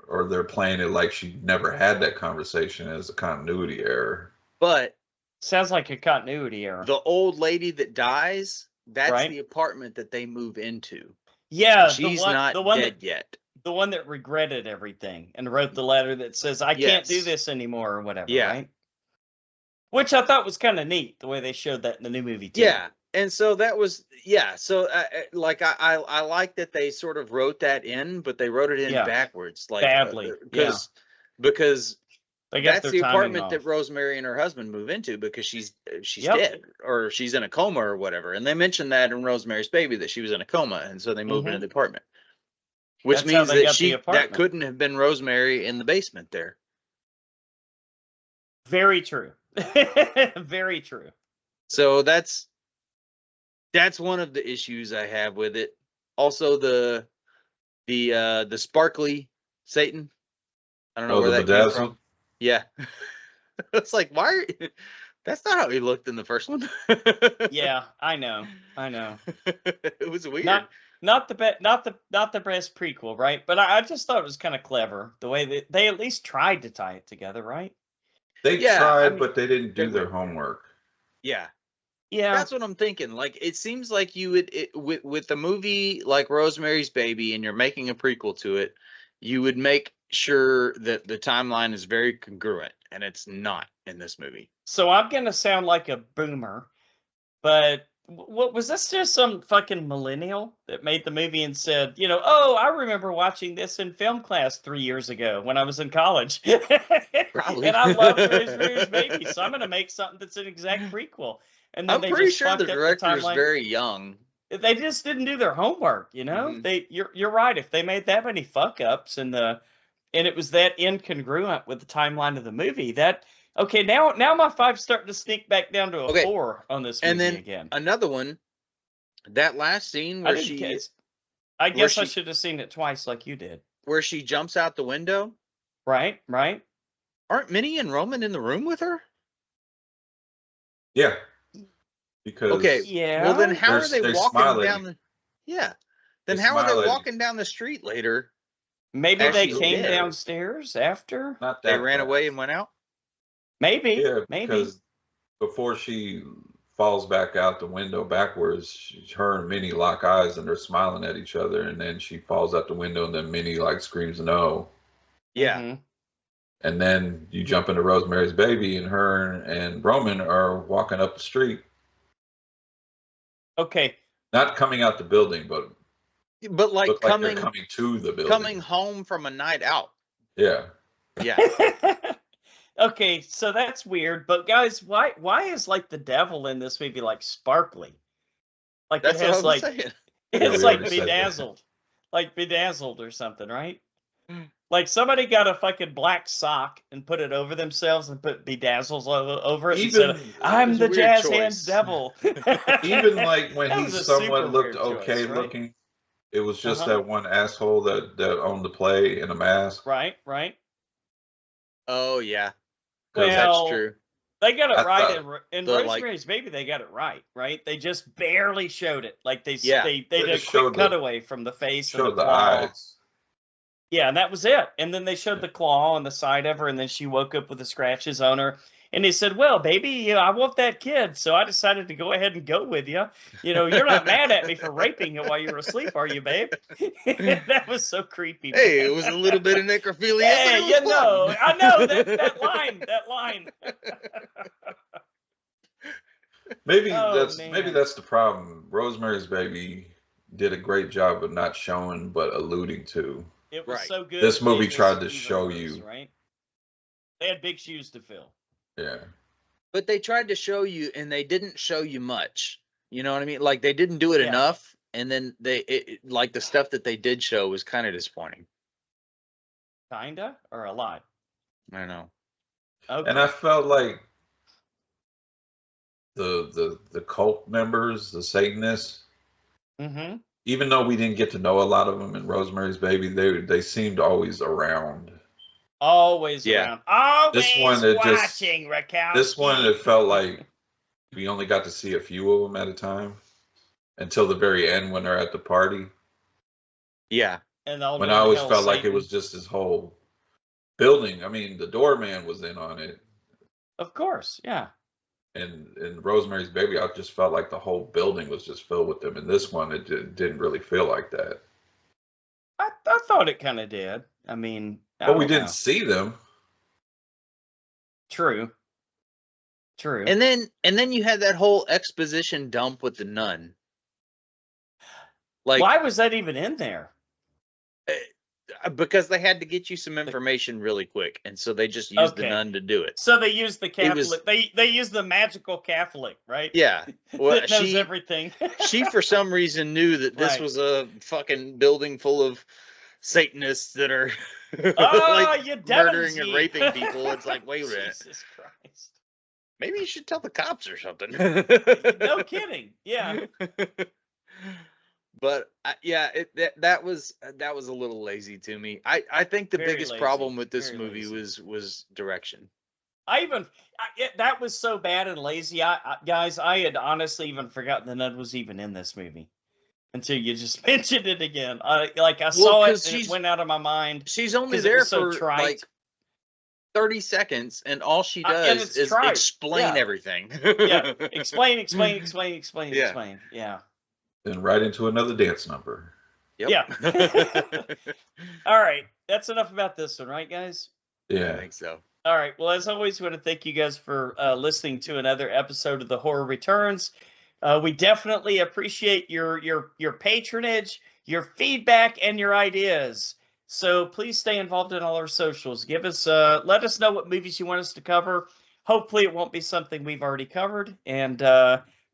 or they're playing it like she never had that conversation as a continuity error. But sounds like a continuity error. The old lady that dies, that's the apartment that they move into. Yeah, and she's not dead yet. The one that regretted everything and wrote the letter that says, I can't do this anymore or whatever, right? Which I thought was kind of neat, the way they showed that in the new movie, too. Yeah, and so that was, so, like, I like that they sort of wrote that in, but they wrote it in backwards. Like, badly, because that's the apartment that Rosemary and her husband move into because she's dead, or she's in a coma or whatever. And they mentioned that in Rosemary's Baby that she was in a coma, and so they moved into the apartment. Which means that that couldn't have been Rosemary in the basement there. Very true. Very true. So that's one of the issues I have with it. Also the sparkly Satan. I don't know where that came from. Yeah. It's like, why that's not how he looked in the first one. Yeah, I know. It was weird. Not the best prequel, right? But I just thought it was kind of clever the way that they at least tried to tie it together, right? They tried, but they didn't do their homework. Yeah. Yeah. That's what I'm thinking. Like, it seems like you would, with the movie like Rosemary's Baby, and you're making a prequel to it, you would make sure that the timeline is very congruent, and it's not in this movie. So I'm going to sound like a boomer, but what was this just some fucking millennial that made the movie and said, oh, I remember watching this in film class 3 years ago when I was in college. Probably. And I love Rosemary's Baby, so I'm going to make something that's an exact prequel. And then I'm pretty sure the director's very young. They just didn't do their homework, You're right. If they made that many fuck ups and it was that incongruent with the timeline of the movie, now my 5's starting to sneak back down to a 4 on this movie again. And then another one, that last scene where I guess I should have seen it twice like you did. Where she jumps out the window. Right. Aren't Minnie and Roman in the room with her? Yeah. Because well then how are they walking down then how are they walking down the street later? Maybe they came downstairs after they ran away and went out. Maybe because before she falls back out the window backwards, her and Minnie lock eyes and they're smiling at each other, and then she falls out the window and then Minnie screams no. And then you jump into Rosemary's Baby and her and Roman are walking up the street. Okay. Not coming out the building, but like coming to the building. Coming home from a night out. Yeah. Yeah. Okay, so that's weird. But guys, why is the devil in this movie sparkly? Like that's it has what I'm saying. It's like bedazzled. Like bedazzled or something, right? Like somebody got a fucking black sock and put it over themselves and put bedazzles over it and said, I'm the jazz hands devil. Even when he somewhat looked okay looking, it was just that one asshole that owned the play in a mask. Right. Oh, yeah. Well, that's true. They got it right in Rosemary's Baby. They got it right? They just barely showed it. They did a quick cutaway from the face and the eyes. Yeah, and that was it. And then they showed the claw on the side of her, and then she woke up with the scratches on her. And he said, well, baby, I want that kid, so I decided to go ahead and go with you. You're not mad at me for raping you while you were asleep, are you, babe? That was so creepy. Man. Hey, it was a little bit of necrophilia. Hey, I know that line. Maybe that's the problem. Rosemary's Baby did a great job of not showing but alluding to. It was so good. This movie tried to show you. Right? They had big shoes to fill. Yeah. But they tried to show you, and they didn't show you much. You know what I mean? They didn't do it enough, and then the stuff that they did show was kind of disappointing. Kinda or a lot? I don't know. Okay. And I felt like the cult members, the Satanists, even though we didn't get to know a lot of them in Rosemary's Baby, they seemed always around. Always around. Always this one, watching, Rakowski. This one, it felt like we only got to see a few of them at a time until the very end when they're at the party. Yeah. And when I always felt like it was just his whole building. I mean, the doorman was in on it. Of course, yeah. And Rosemary's Baby, I just felt like the whole building was just filled with them. And this one, it didn't really feel like that. I thought it kind of did. I mean, but we didn't see them. True. And then you had that whole exposition dump with the nun. Like, why was that even in there? Because they had to get you some information really quick, and so they just used the nun to do it. So they used the Catholic. They used the magical Catholic, right? Yeah, well, that knows everything. She for some reason knew that this was a fucking building full of Satanists that are like murdering and raping people. It's like, wait a minute. Jesus Christ. Maybe you should tell the cops or something. No kidding. Yeah. But that was a little lazy to me. I think the biggest problem with this movie was direction. That was so bad and lazy. Guys, I had honestly even forgotten the nun was even in this movie until you just mentioned it again. I saw it and it went out of my mind. She's only there for like 30 seconds, and all she does is explain everything. Yeah, explain. Yeah. Then right into another dance number. Yep. Yeah. All right. That's enough about this one, right, guys? Yeah. I think so. All right. Well, as always, we want to thank you guys for listening to another episode of The Horror Returns. We definitely appreciate your patronage, your feedback, and your ideas. So please stay involved in all our socials. Give us, let us know what movies you want us to cover. Hopefully, it won't be something we've already covered, and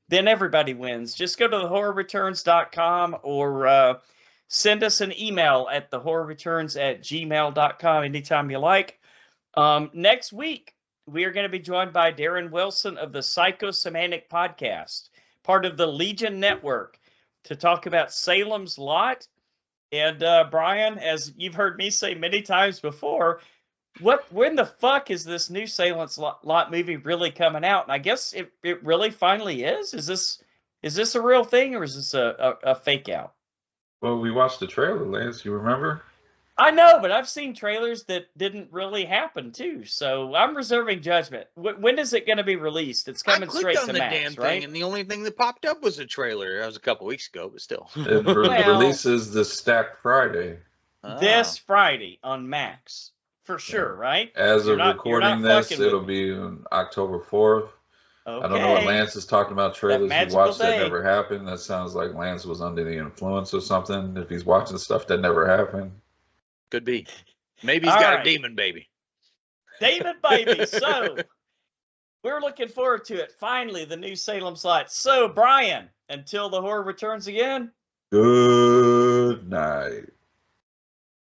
then everybody wins. Just go to thehorrorreturns.com or send us an email at thehorrorreturns@gmail.com anytime you like. Next week, we are going to be joined by Darren Wilson of the Psychosemantic Podcast, part of the Legion Network, to talk about Salem's Lot. And Brian, as you've heard me say many times before, when the fuck is this new Salem's Lot movie really coming out? And I guess it really finally is. Is this a real thing, or is this a fake out? Well, we watched the trailer, Lance. You remember? I know, but I've seen trailers that didn't really happen too. So I'm reserving judgment. When is it going to be released? It's coming straight to Max, damn right? Thing, and the only thing that popped up was a trailer. That was a couple weeks ago, but still. It releases the Stacked Friday. This Friday on Max. For sure, right? As of recording this, it'll be on October 4th. Okay. I don't know what Lance is talking about. Trailers he watched that never happened. That sounds like Lance was under the influence or something. If he's watching stuff that never happened. Could be. Maybe he's got a demon baby. Demon baby. So, we're looking forward to it. Finally, the new Salem's Lot. So, Brian, until the horror returns again. Good night.